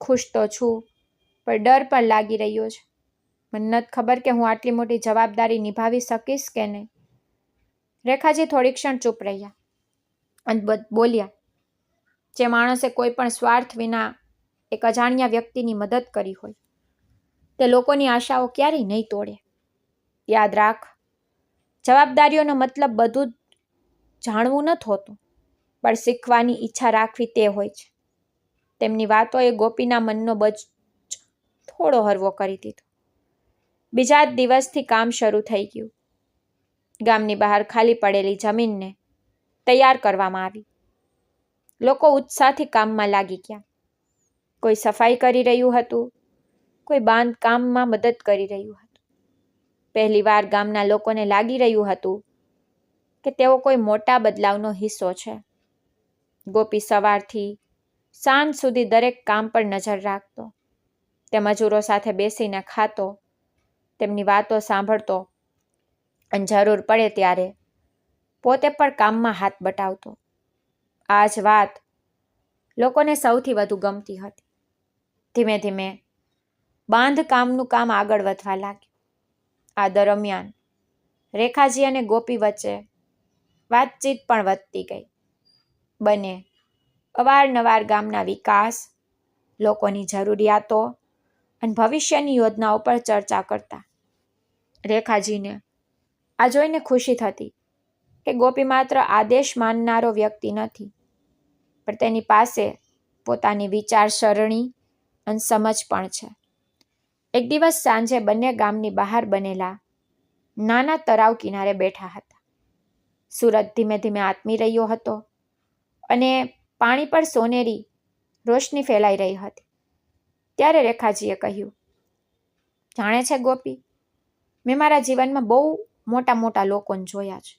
ખુશ તો છું, પણ ડર પણ લાગી રહ્યો છે. મને નથી ખબર કે હું આટલી મોટી જવાબદારી નિભાવી શકીશ કે નહીં. રેખાજી થોડી ક્ષણ ચૂપ રહ્યા અને બોલ્યા, જે માણસે કોઈ પણ સ્વાર્થ વિના એક અજાણ્યા વ્યક્તિની મદદ કરી હોય તે લોકોની આશાઓ ક્યારેય નહીં તોડે. યાદ રાખ, જવાબદારીઓનો મતલબ બધું જ જાણવું નથી હોતું, પણ શીખવાની ઈચ્છા રાખવી તે હોય છે. તેમની વાતોએ ગોપીના મનનો બોજ થોડો હળવો કરી દીધો. બીજા જ દિવસથી કામ શરૂ થઈ ગયું. ગામની બહાર ખાલી પડેલી જમીનને તૈયાર કરવામાં આવી. લોકો ઉત્સાહથી કામમાં લાગી ગયા. કોઈ સફાઈ કરી રહ્યું હતું, કોઈ બાંધકામમાં મદદ કરી રહ્યું હતું. પહેલીવાર ગામના લોકોને લાગી રહ્યું હતું કે તેઓ કોઈ મોટા બદલાવનો હિસ્સો છે. ગોપી સવારથી સાંજ સુધી દરેક કામ પર નજર રાખતો. તે મજૂરો સાથે બેસીને ખાતો, તેમની વાતો સાંભળતો અને જરૂર પડે ત્યારે પોતે પણ કામમાં હાથ બટાવતો. આ જ વાત લોકોને સૌથી વધુ ગમતી હતી. ધીમે ધીમે બાંધકામનું કામ આગળ વધવા લાગ્યું. આ દરમિયાન રેખાજી અને ગોપી વચ્ચે વાતચીત પણ વધતી ગઈ. બંને અવારનવાર ગામના વિકાસ, લોકોની જરૂરિયાતો અને ભવિષ્યની યોજનાઓ પર ચર્ચા કરતા. રેખાજીને આ જોઈને ખુશી થતી કે ગોપી માત્ર આદેશ માનનારો વ્યક્તિ નથી, પણ તેની પાસે પોતાની વિચારસરણી અને સમજ પણ છે. એક દિવસ સાંજે બંને ગામની બહાર બનેલા નાના તળાવ કિનારે બેઠા હતા. સૂરજ ધીમે ધીમે આથમી રહ્યો હતો અને પાણી પર સોનેરી રોશની ફેલાઈ રહી હતી. ત્યારે રેખાજીએ કહ્યું, જાણે છે ગોપી, મેં મારા જીવનમાં બહુ મોટા મોટા લોકોને જોયા છે,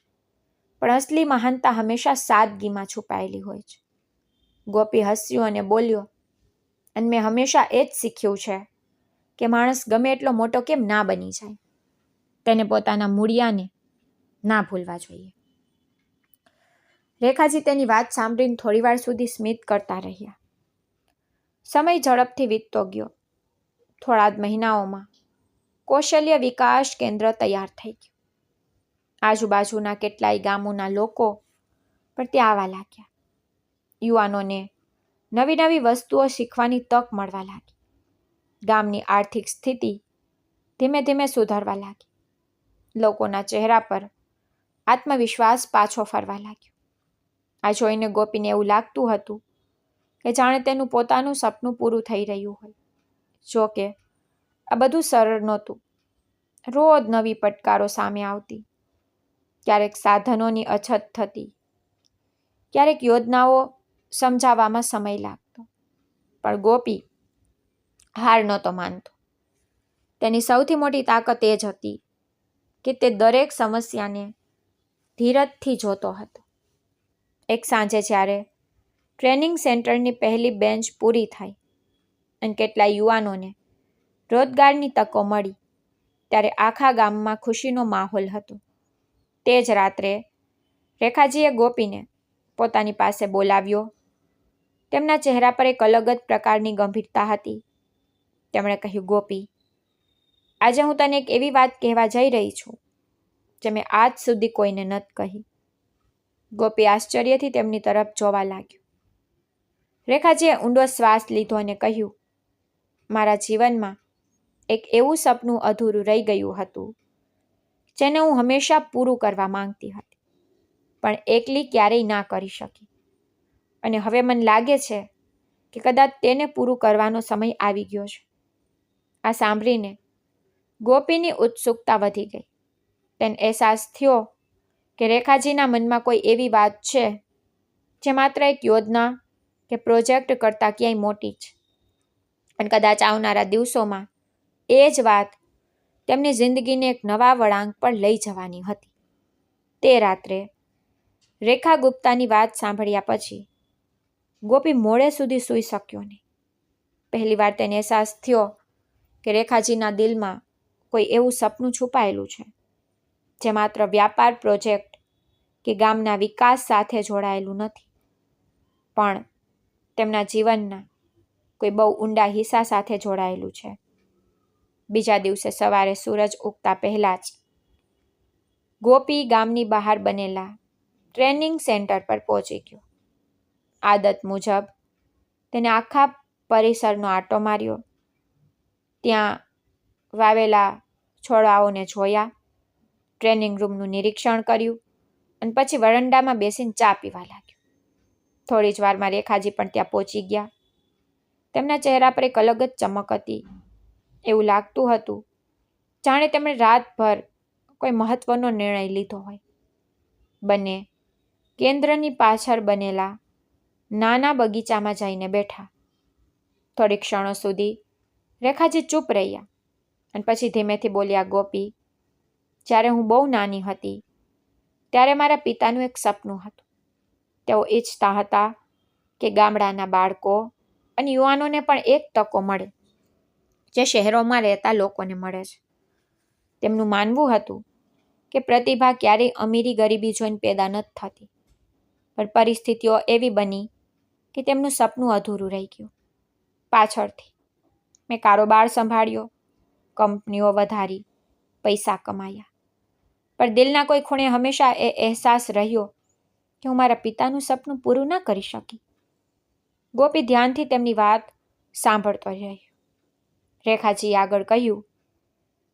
પણ અસલી મહાનતા હંમેશા સાદગીમાં છુપાયેલી હોય છે. ગોપી હસ્યો અને બોલ્યો, અને મેં હંમેશા એ જ શીખ્યું છે કે માણસ ગમે એટલો મોટો કેમ ના બની જાય, તેને પોતાના મૂળિયાને ના ભૂલવા જોઈએ. રેખાજી તેની વાત સાંભળીને થોડીવાર સુધી સ્મિત કરતા રહ્યા. સમય ઝડપથી વીતતો ગયો. થોડા જ મહિનાઓમાં કૌશલ્ય વિકાસ કેન્દ્ર તૈયાર થઈ ગયું. આજુબાજુના કેટલાય ગામોના લોકો પણ ત્યાં આવવા લાગ્યા. યુવાનોને નવી નવી વસ્તુઓ શીખવાની તક મળવા લાગી. ગામની આર્થિક સ્થિતિ ધીમે ધીમે સુધરવા લાગી. લોકોના ચહેરા પર આત્મવિશ્વાસ પાછો ફરવા લાગ્યો. આ જોઈને ગોપીને એવું લાગતું હતું કે જાણે તેનું પોતાનું સપનું પૂરું થઈ રહ્યું હોય. જો કે આ બધું સરળ નહોતું. રોજ નવી પડકારો સામે આવતી. ક્યારેક સાધનોની અછત થતી, ક્યારેક યોજનાઓ સમજાવવામાં સમય લાગતો, પણ ગોપી હાર નહોતો માનતો. તેની સૌથી મોટી તાકાત એ જ હતી કે તે દરેક સમસ્યાને ધીરજથી જોતો હતો. એક સાંજે જ્યારે ટ્રેનિંગ સેન્ટરની પહેલી બેન્ચ પૂરી થઈ અને કેટલાય યુવાનોને રોજગારની તકો મળી, ત્યારે આખા ગામમાં ખુશીનો માહોલ હતો. તે જ રાત્રે રેખાજીએ ગોપીને પોતાની પાસે બોલાવ્યો. તેમના ચહેરા પર એક અલગ જ પ્રકારની ગંભીરતા હતી. તેમણે કહ્યું, ગોપી, આજે હું તને એક એવી વાત કહેવા જઈ રહી છું જે મેં આજ સુધી કોઈને નથી કહી. ગોપી આશ્ચર્યથી તેમની તરફ જોવા લાગ્યો. રેખાજીએ ઊંડો શ્વાસ લીધો અને કહ્યું, મારા જીવનમાં એક એવું સપનું અધૂરું રહી ગયું હતું જેને હું હંમેશા પૂરું કરવા માંગતી હતી, પણ એકલી ક્યારેય ના કરી શકી. અને હવે મને લાગે છે કે કદાચ તેને પૂરું કરવાનો સમય આવી ગયો છે. આ સાંભળીને ગોપીની ઉત્સુકતા વધી ગઈ. તેને અહેસાસ થયો કે રેખાજીના મનમાં કોઈ એવી વાત છે જે માત્ર એક યોજના કે પ્રોજેક્ટ કરતાં ક્યાંય મોટી છે. અને કદાચ આવનારા દિવસોમાં એ જ વાત તેમની જિંદગીને એક નવા વળાંક પર લઈ જવાની હતી. તે રાત્રે રેખા ગુપ્તાની વાત સાંભળ્યા પછી ગોપી મોડે સુધી સૂઈ શક્યો નહીં. પહેલીવાર તેને અહેસાસ થયો કે રેખાજીના દિલમાં કોઈ એવું સપનું છુપાયેલું છે જે માત્ર વ્યાપાર પ્રોજેક્ટ કે ગામના વિકાસ સાથે જોડાયેલું નથી, પણ તેમના જીવનના કોઈ બહુ ઊંડા હિસ્સા સાથે જોડાયેલું છે. બીજા દિવસે સવારે સૂરજ ઉગતા પહેલાં જ ગોપી ગામની બહાર બનેલા ટ્રેનિંગ સેન્ટર પર પહોંચી ગયો. આદત મુજબ તેને આખા પરિસરનો આંટો માર્યો. ત્યાં વાવેલા છોડવાઓને જોયા, ટ્રેનિંગ રૂમનું નિરીક્ષણ કર્યું અને પછી વરંડામાં બેસીને ચા પીવા લાગ્યો. થોડી જ વારમાં રેખાજી પણ ત્યાં પહોંચી ગયા. તેમના ચહેરા પર એક અલગ જ ચમક હતી. એવું લાગતું હતું જાણે તેમણે રાતભર કોઈ મહત્વનો નિર્ણય લીધો હોય. બંને કેન્દ્રની પાછળ બનેલા નાના બગીચામાં જઈને બેઠા. થોડી ક્ષણો સુધી રેખાજી ચૂપ રહ્યા અને પછી ધીમેથી બોલ્યા, ગોપી, જ્યારે હું બહુ નાની હતી ત્યારે મારા પિતાનું એક સપનું હતું. તેઓ ઈચ્છતા હતા કે ગામડાના બાળકો અને યુવાનોને પણ એક તકો મળે જે શહેરોમાં રહેતા લોકોને મળે છે. તેમનું માનવું હતું કે પ્રતિભા ક્યારેય અમીરી ગરીબી જોઈને પેદા નથી થતી, પણ પરિસ્થિતિઓ એવી બની કે તેમનું સપનું અધૂરું રહી ગયું. પાછળથી મેં કારોબાર સંભાળ્યો, કંપનીઓ વધારી, પૈસા કમાયા, પણ દિલના કોઈ ખૂણે હંમેશા એ અહેસાસ રહ્યો કે હું મારા પિતાનું સપનું પૂરું ન કરી શકી. ગોપી ધ્યાનથી તેમની વાત સાંભળતો રહ્યો. રેખાજીએ આગળ કહ્યું,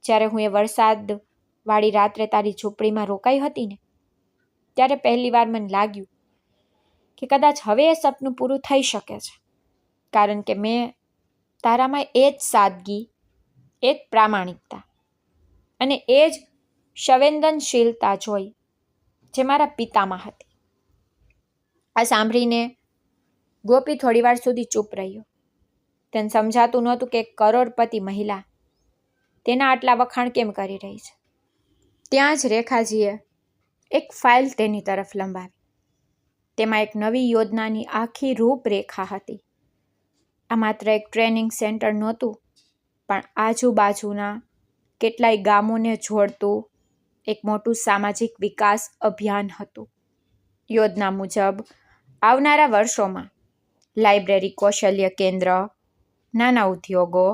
જ્યારે હું એ વરસાદવાળી રાત્રે તારી ઝૂંપડીમાં રોકાઈ હતી ને, ત્યારે પહેલીવાર મને લાગ્યું કે કદાચ હવે એ સપનું પૂરું થઈ શકે છે, કારણ કે મેં તારામાં એ જ સાદગી, એ જ પ્રામાણિકતા અને એ જ સંવેદનશીલતા જોઈ જે મારા પિતામાં હતી. આ સાંભળીને ગોપી થોડીવાર સુધી ચૂપ રહ્યો. તેને સમજાતું નહોતું કે એક કરોડપતિ મહિલા તેના આટલા વખાણ કેમ કરી રહી છે. ત્યાં જ રેખાજીએ એક ફાઇલ તેની તરફ લંબાવી. તેમાં એક નવી યોજનાની આખી રૂપરેખા હતી. આ માત્ર એક ટ્રેનિંગ સેન્ટર નહોતું, પણ આજુબાજુના કેટલાય ગામોને જોડતું એક મોટું સામાજિક વિકાસ અભિયાન હતું. યોજના મુજબ આવનારા વર્ષોમાં લાઇબ્રેરી, કૌશલ્ય કેન્દ્ર, નાના ઉદ્યોગો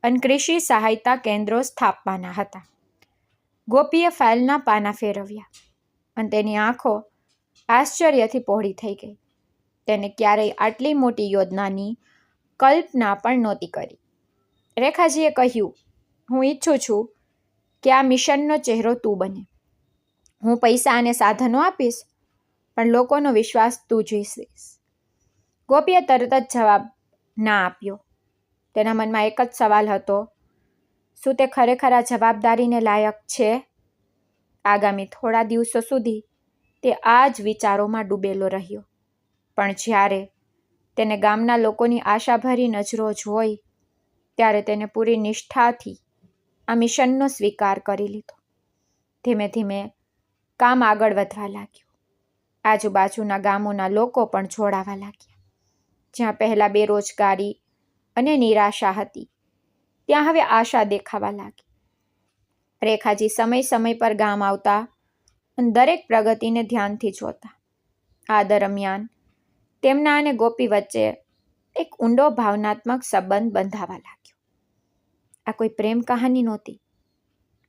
અને કૃષિ સહાયતા કેન્દ્રો સ્થાપવાના હતા. ગોપીએ ફાઇલના પાના ફેરવ્યા અને તેની આંખો આશ્ચર્યથી પહોળી થઈ ગઈ. તેને ક્યારેય આટલી મોટી યોજનાની કલ્પના પણ નહોતી કરી. રેખાજીએ કહ્યું, હું ઈચ્છું છું કે આ મિશનનો ચહેરો તું બને. હું પૈસા અને સાધનો આપીશ, પણ લોકોનો વિશ્વાસ તું જીતીશ. ગોપીએ તરત જ જવાબ ના આપ્યો. તેના મનમાં એક જ સવાલ હતો, શું તે ખરેખર આ જવાબદારીને લાયક છે? આગામી થોડા દિવસો સુધી તે આ જ વિચારોમાં ડૂબેલો રહ્યો. પણ જ્યારે તેને ગામના લોકોની આશાભરી નજરો જોઈ ત્યારે તેને પૂરી નિષ્ઠાથી આ મિશનનો સ્વીકાર કરી લીધો. ધીમે ધીમે કામ આગળ વધવા લાગ્યું. આજુબાજુના ગામોના લોકો પણ જોડાવા લાગ્યા. જ્યાં પહેલાં બેરોજગારી અને નિરાશા હતી, ત્યાં હવે આશા દેખાવા લાગી. રેખાજી સમય પર ગામ આવતા અને દરેક પ્રગતિને ધ્યાનથી જોતા. આ દરમિયાન તેમના અને ગોપી વચ્ચે એક ઊંડો ભાવનાત્મક સંબંધ બંધાવા લાગ્યો. આ કોઈ પ્રેમ કહાની નહોતી,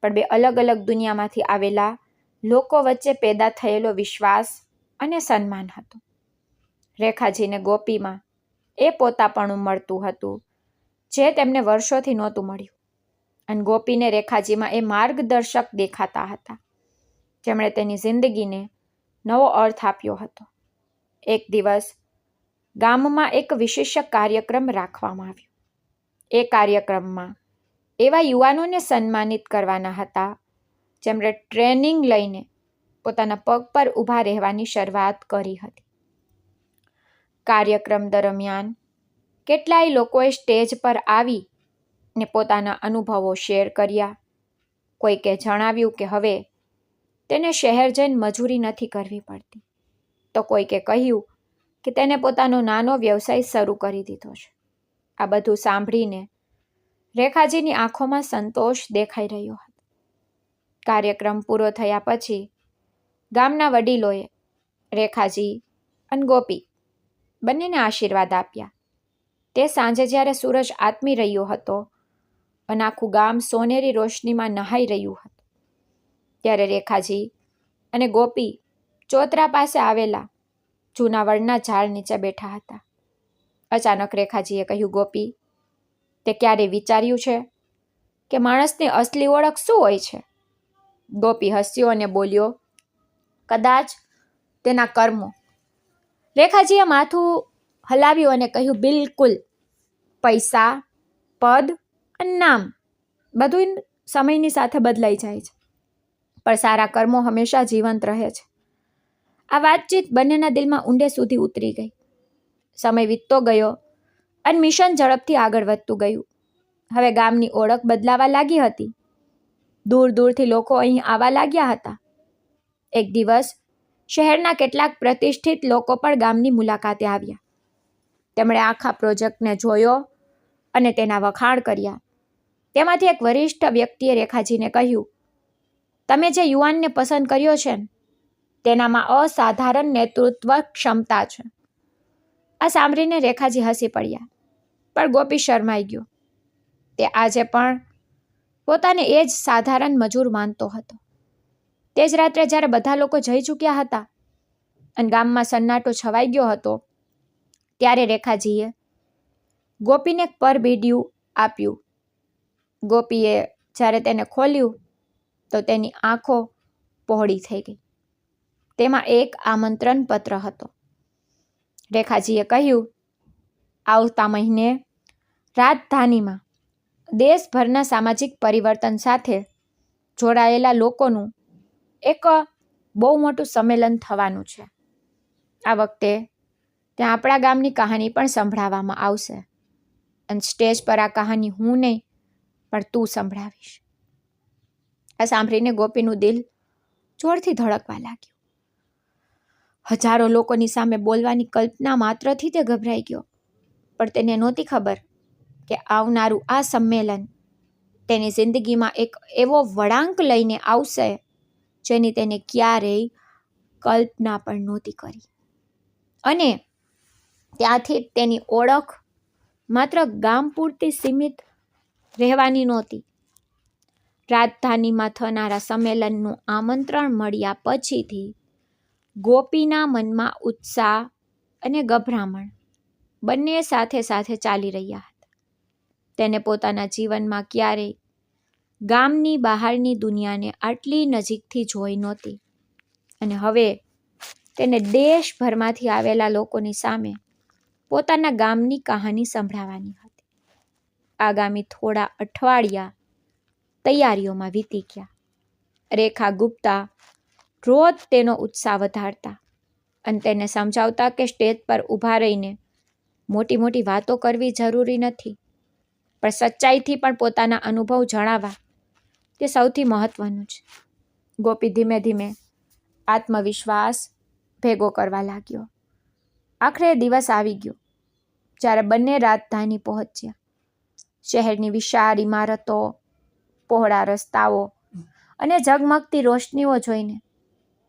પણ બે અલગ અલગ દુનિયામાંથી આવેલા લોકો વચ્ચે પેદા થયેલો વિશ્વાસ અને સન્માન હતું. રેખાજીને ગોપીમાં એ પોતાપણું મળતું હતું જે તેમને વર્ષોથી નહોતું મળ્યું, અને ગોપીને રેખાજીમાં એ માર્ગદર્શક દેખાતા હતા જેમણે તેની જિંદગીને નવો અર્થ આપ્યો હતો. એક દિવસ ગામમાં એક વિશેષ કાર્યક્રમ રાખવામાં આવ્યો. એ કાર્યક્રમમાં એવા યુવાનોને સન્માનિત કરવાના હતા જેમણે ટ્રેનિંગ લઈને પોતાના પગ પર ઊભા રહેવાની શરૂઆત કરી હતી. કાર્યક્રમ દરમિયાન કેટલાય લોકોએ સ્ટેજ પર આવી ને પોતાના અનુભવો શેર કર્યા. કોઈકે જણાવ્યું કે હવે તેને શહેર જઈને મજૂરી નથી કરવી પડતી, તો કોઈકે કહ્યું કે તેને પોતાનો નાનો વ્યવસાય શરૂ કરી દીધો છે. આ બધું સાંભળીને રેખાજીની આંખોમાં સંતોષ દેખાઈ રહ્યો હતો. કાર્યક્રમ પૂરો થયા પછી ગામના વડીલોએ રેખાજી અને ગોપી બંનેને આશીર્વાદ આપ્યા. તે સાંજે જ્યારે સૂરજ આથમી રહ્યો હતો અને આખું ગામ સોનેરી રોશનીમાં નહાઈ રહ્યું હતું, ત્યારે રેખાજી અને ગોપી ચોતરા પાસે આવેલા જૂના વડના ઝાડ નીચે બેઠા હતા. અચાનક રેખાજીએ કહ્યું, ગોપી, તે ક્યારે વિચાર્યું છે કે માણસની અસલી ઓળખ શું હોય છે? ગોપી હસ્યો અને બોલ્યો, કદાચ તેના કર્મો. રેખાજીએ માથું હલાવ્યું અને કહ્યું, બિલકુલ. પૈસા, પદ અને નામ બધું સમયની સાથે બદલાઈ જાય છે, પણ સારા કર્મો હંમેશા જીવંત રહે છે. આ વાતચીત બંનેના દિલમાં ઊંડે સુધી ઉતરી ગઈ. સમય વીતતો ગયો અને મિશન ઝડપથી આગળ વધતું ગયું. હવે ગામની ઓળખ બદલાવા લાગી હતી. દૂર દૂરથી લોકો અહીં આવવા લાગ્યા હતા. એક દિવસ શહેરના કેટલાક પ્રતિષ્ઠિત લોકો પણ ગામની મુલાકાતે આવ્યા. તેમણે આખા પ્રોજેક્ટને જોયો અને તેના વખાણ કર્યા. તેમાંથી એક વરિષ્ઠ વ્યક્તિએ રેખાજીને કહ્યું, તમે જે યુવાનને પસંદ કર્યો છે તેનામાં અસાધારણ નેતૃત્વ ક્ષમતા છે. આ સાંભળીને રેખાજી હસી પડ્યા, પણ ગોપી શરમાઈ ગયો. તે આજે પણ પોતાને એ જ સાધારણ મજૂર માનતો હતો. તે જ રાત્રે જ્યારે બધા લોકો જઈ ચૂક્યા હતા અને ગામમાં સન્નાટો છવાઈ ગયો હતો, ત્યારે રેખાજીએ ગોપીને એક પરબીડિયું આપ્યું. ગોપીએ જ્યારે તેને ખોલ્યું તો તેની આંખો પહોળી થઈ ગઈ. તેમાં એક આમંત્રણ પત્ર હતો. રેખાજીએ કહ્યું, આવતા મહિને રાજધાનીમાં દેશભરના સામાજિક પરિવર્તન સાથે જોડાયેલા લોકોનું એક બહુ મોટું સંમેલન થવાનું છે. આ વખતે ત્યાં આપણા ગામની કહાની પણ સંભળાવવામાં આવશે અને સ્ટેજ પર આ કહાની હું નહીં પણ તું સંભળાવીશ. આ સાંભળીને ગોપીનું દિલ જોરથી ધડકવા લાગ્યું. હજારો લોકોની સામે બોલવાની કલ્પના માત્રથી તે ગભરાઈ ગયો, પણ તેને નહોતી ખબર કે આવનારું આ સંમેલન તેની જિંદગીમાં એક એવો વળાંક લઈને આવશે જેની તેને ક્યારેય કલ્પના પણ નહોતી કરી. અને ત્યાંથી તેની ઓળખ માત્ર ગામ પૂરતી સીમિત રહેવાની નહોતી. રાજધાનીમાં થનારા સંમેલનનું આમંત્રણ મળ્યા પછીથી ગોપીના મનમાં ઉત્સાહ અને ગભરામણ બંને સાથે સાથે ચાલી રહ્યા હતા. તેને પોતાના જીવનમાં ક્યારેય ગામની બહારની દુનિયાને આટલી નજીકથી જોઈ નહોતી, અને હવે તેને દેશભરમાંથી આવેલા લોકોની સામે પોતાના ગામની કહાની સંભળાવવાની હતી. આગામી થોડા અઠવાડિયા તૈયારીઓમાં વીતી ગયા રેખા ગુપ્તા રોજ તેનો ઉત્સાહ વધારતા અને તેને સમજાવતા કે સ્ટેજ પર ઊભા રહીને મોટી મોટી વાતો કરવી જરૂરી નથી, પણ સચ્ચાઈથી પણ પોતાના અનુભવ જણાવવા તે સૌથી મહત્વનું છે. ગોપી ધીમે ધીમે આત્મવિશ્વાસ ભેગો કરવા લાગ્યો. આખરે દિવસ આવી ગયો જ્યારે બંને રાજધાની પહોંચ્યા. શહેરની વિશાળ ઇમારતો, પહોળા રસ્તાઓ અને ઝગમગતી રોશનીઓ જોઈને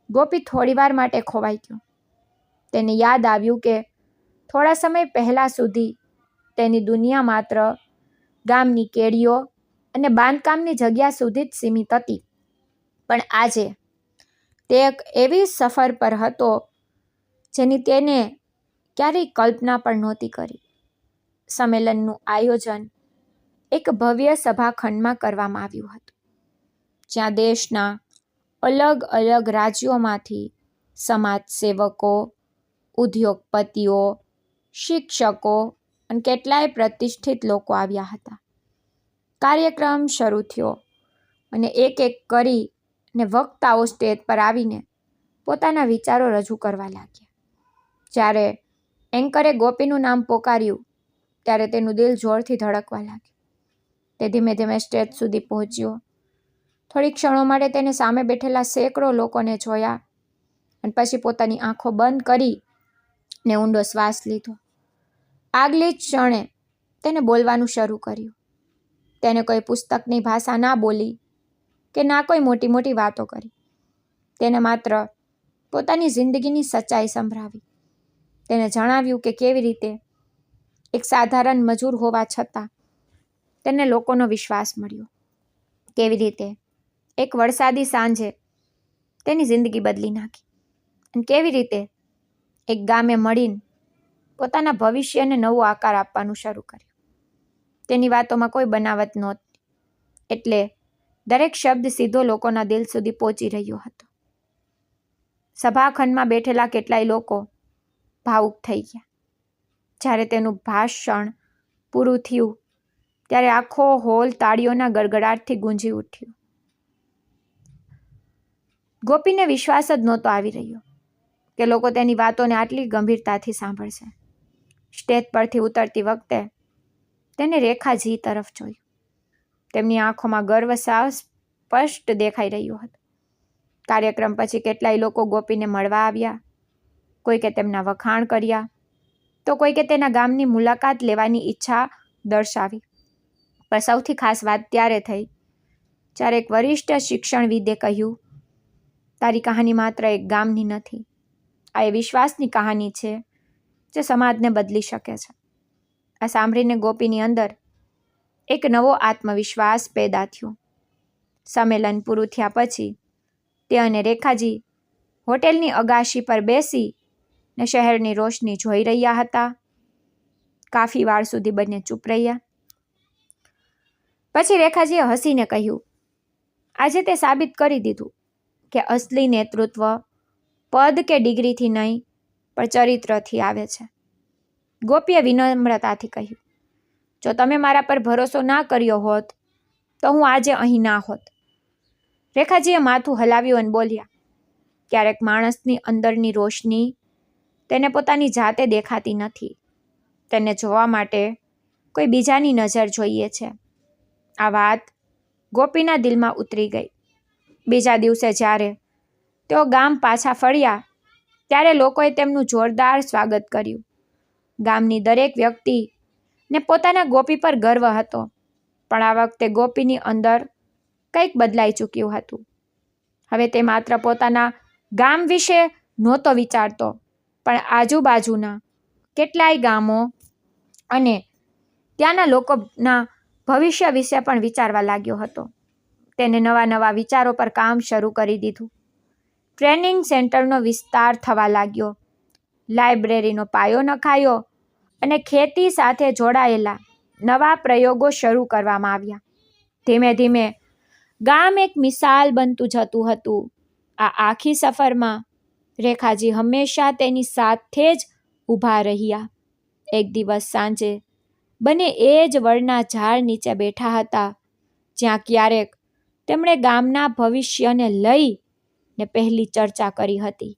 ગોપી થોડીવાર માટે ખોવાઈ ગયો. તેને યાદ આવ્યું કે થોડા સમય પહેલા સુધી તેની દુનિયા માત્ર ગામની કેડીઓ અને બાંધકામની જગ્યા સુધી જ સીમિત હતી, પણ આજે તે એક એવી સફર પર હતો જેની તેને ક્યારેય કલ્પના પણ નહોતી કરી. સંમેલનનું આયોજન એક ભવ્ય સભાખંડમાં કરવામાં આવ્યું હતું, જ્યાં દેશના અલગ અલગ રાજ્યોમાંથી સમાજસેવકો, ઉદ્યોગપતિઓ, શિક્ષકો અને કેટલાય પ્રતિષ્ઠિત લોકો આવ્યા હતા. કાર્યક્રમ શરૂ થયો અને એક એક કરીને વક્તાઓ સ્ટેજ પર આવીને પોતાના વિચારો રજૂ કરવા લાગ્યા. જ્યારે એન્કરે ગોપીનું નામ પોકાર્યું ત્યારે તેનું દિલ જોરથી ધડકવા લાગ્યું. તે ધીમે ધીમે સ્ટેજ સુધી પહોંચ્યો. થોડી ક્ષણો માટે તેને સામે બેઠેલા સેંકડો લોકોને જોયા અને પછી પોતાની આંખો બંધ કરીને ઊંડો શ્વાસ લીધો. આગલી જ ક્ષણે તેને બોલવાનું શરૂ કર્યું. તેને કોઈ પુસ્તકની ભાષા ના બોલી કે ના કોઈ મોટી મોટી વાતો કરી. તેને માત્ર પોતાની જિંદગીની સચ્ચાઈ સંભળાવી. તેને જણાવ્યું કે કેવી રીતે એક સાધારણ મજૂર હોવા છતાં તેને લોકોનો વિશ્વાસ મળ્યો. કેવી રીતે એક વરસાદી સાંજે તેની જિંદગી બદલી નાખી અને કેવી રીતે એક ગામે મળીને પોતાના ભવિષ્યને નવો આકાર આપવાનું શરૂ કર્યું. તેની વાતોમાં કોઈ બનાવટ નહોતી, એટલે દરેક શબ્દ સીધો લોકોના દિલ સુધી પહોંચી રહ્યો હતો. સભાખંડમાં બેઠેલા કેટલાય લોકો ભાવુક થઈ ગયા. જ્યારે તેનું ભાષણ પૂરું થયું ત્યારે આખો હોલ તાળીઓના ગડગડાટથી ગુંજી ઉઠ્યો. ગોપીને વિશ્વાસ જ નહોતો આવી રહ્યો કે લોકો તેની વાતોને આટલી ગંભીરતાથી સાંભળશે. સ્ટેજ પરથી ઉતરતી વખતે તેને રેખાજી તરફ જોયું. તેમની આંખોમાં ગર્વ સાવ સ્પષ્ટ દેખાઈ રહ્યો હતો. કાર્યક્રમ પછી કેટલાય લોકો ગોપીને મળવા આવ્યા. કોઈકે તેમના વખાણ કર્યા તો કોઈકે તેના ગામની મુલાકાત લેવાની ઈચ્છા દર્શાવી. પણ સૌથી ખાસ વાત ત્યારે થઈ જ્યારે એક વરિષ્ઠ શિક્ષણવિદે કહ્યું, તારી કહાની માત્ર એક ગામની નથી, આ એ વિશ્વાસની કહાની છે જે સમાજને બદલી શકે છે. આ સાંભળીને ગોપીની અંદર એક નવો આત્મવિશ્વાસ પેદા થયો. સંમેલન પૂરું થયા પછી તે અને રેખાજી હોટેલની અગાશી પર બેસી ને શહેરની રોશની જોઈ રહ્યા હતા. કાફી વાર સુધી બંને ચૂપ રહ્યા. પછી રેખાજીએ હસીને કહ્યું, આજે તે સાબિત કરી દીધું કે અસલી નેતૃત્વ પદ કે ડિગ્રીથી નહીં પણ ચરિત્રથી આવે છે. ગોપીએ વિનમ્રતાથી કહ્યું, જો તમે મારા પર ભરોસો ના કર્યો હોત તો હું આજે અહીં ના હોત. રેખાજીએ માથું હલાવ્યું અને બોલ્યા, ક્યારેક માણસની અંદરની રોશની તેને પોતાની જાતે દેખાતી નથી. તેને જોવા માટે કોઈ બીજાની નજર જોઈએ છે. આ વાત ગોપીના દિલમાં ઉતરી ગઈ. બીજા દિવસે જ્યારે તેઓ ગામ પાછા ફર્યા ત્યારે લોકોએ તેમનું જોરદાર સ્વાગત કર્યું. ગામની દરેક વ્યક્તિને પોતાના ગોપી પર ગર્વ હતો, પણ આ વખતે ગોપીની અંદર કંઈક બદલાઈ ચૂક્યું હતું. હવે તે માત્ર પોતાના ગામ વિશે નહોતો વિચારતો, પણ આજુબાજુના કેટલાય ગામો અને ત્યાંના લોકોના ભવિષ્ય વિશે પણ વિચારવા લાગ્યો હતો. તેને નવા નવા વિચારો પર કામ શરૂ કરી દીધું. ટ્રેનિંગ સેન્ટરનો વિસ્તાર થવા લાગ્યો, લાઇબ્રેરીનો પાયો નખાયો અને ખેતી સાથે જોડાયેલા નવા પ્રયોગો શરૂ કરવામાં આવ્યા. ધીમે ધીમે ગામ એક મિસાલ બનતું જતું હતું. આ આખી સફરમાં રેખાજી હંમેશા તેની સાથે જ ઊભા રહ્યા. એક દિવસ સાંજે બંને એ જ વડના ઝાડ નીચે બેઠા હતા જ્યાં ક્યારેક તેમણે ગામના ભવિષ્યને લઈને પહેલી ચર્ચા કરી હતી.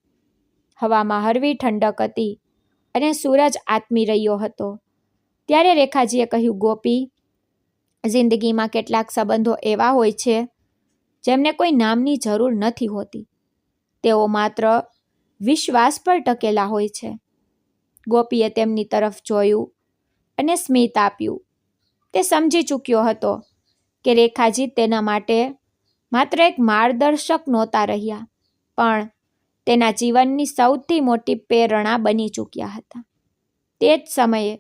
હવામાં હળવી ઠંડક હતી અને સૂરજ આથમી રહ્યો હતો. ત્યારે રેખાજીએ કહ્યું, ગોપી, જિંદગીમાં કેટલાક સંબંધો એવા હોય છે જેમને કોઈ નામની જરૂર નથી હોતી. તેઓ માત્ર વિશ્વાસ પર ટકેલા હોય છે. ગોપીએ તેમની તરફ જોયું અને સ્મિત આપ્યું. તે સમજી ચૂક્યો હતો કે રેખાજી તેના માટે માત્ર એક માર્ગદર્શક નહોતા રહ્યા, પણ તેના જીવનની સૌથી મોટી પ્રેરણા બની ચૂક્યા હતા. તે જ સમયે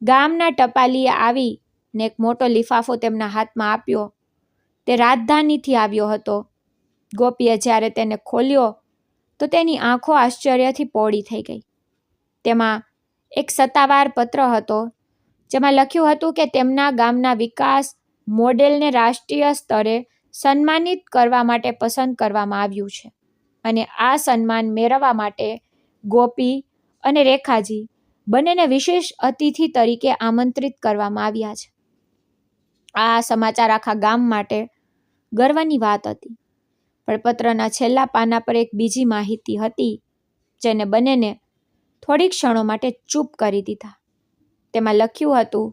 ગામના ટપાલીએ આવીને એક મોટો લિફાફો તેમના હાથમાં આપ્યો. તે રાજધાનીથી આવ્યો હતો. ગોપીએ જ્યારે તેને ખોલ્યો તો તેની આંખો આશ્ચર્યથી પહોળી થઈ ગઈ. તેમાં એક સત્તાવાર પત્ર હતો જેમાં લખ્યું હતું કે તેમના ગામના વિકાસ મોડેલને રાષ્ટ્રીય સ્તરે સન્માનિત કરવા માટે પસંદ કરવામાં આવ્યું છે અને આ સન્માન મેળવવા માટે ગોપી અને રેખાજી બંનેને વિશેષ અતિથિ તરીકે આમંત્રિત કરવામાં આવ્યા છે. આ સમાચાર આખા ગામ માટે ગર્વની વાત હતી. પણ પત્રના છેલ્લા પાના પર એક બીજી માહિતી હતી જેને બંનેને થોડી ક્ષણો માટે ચૂપ કરી દીધા. તેમાં લખ્યું હતું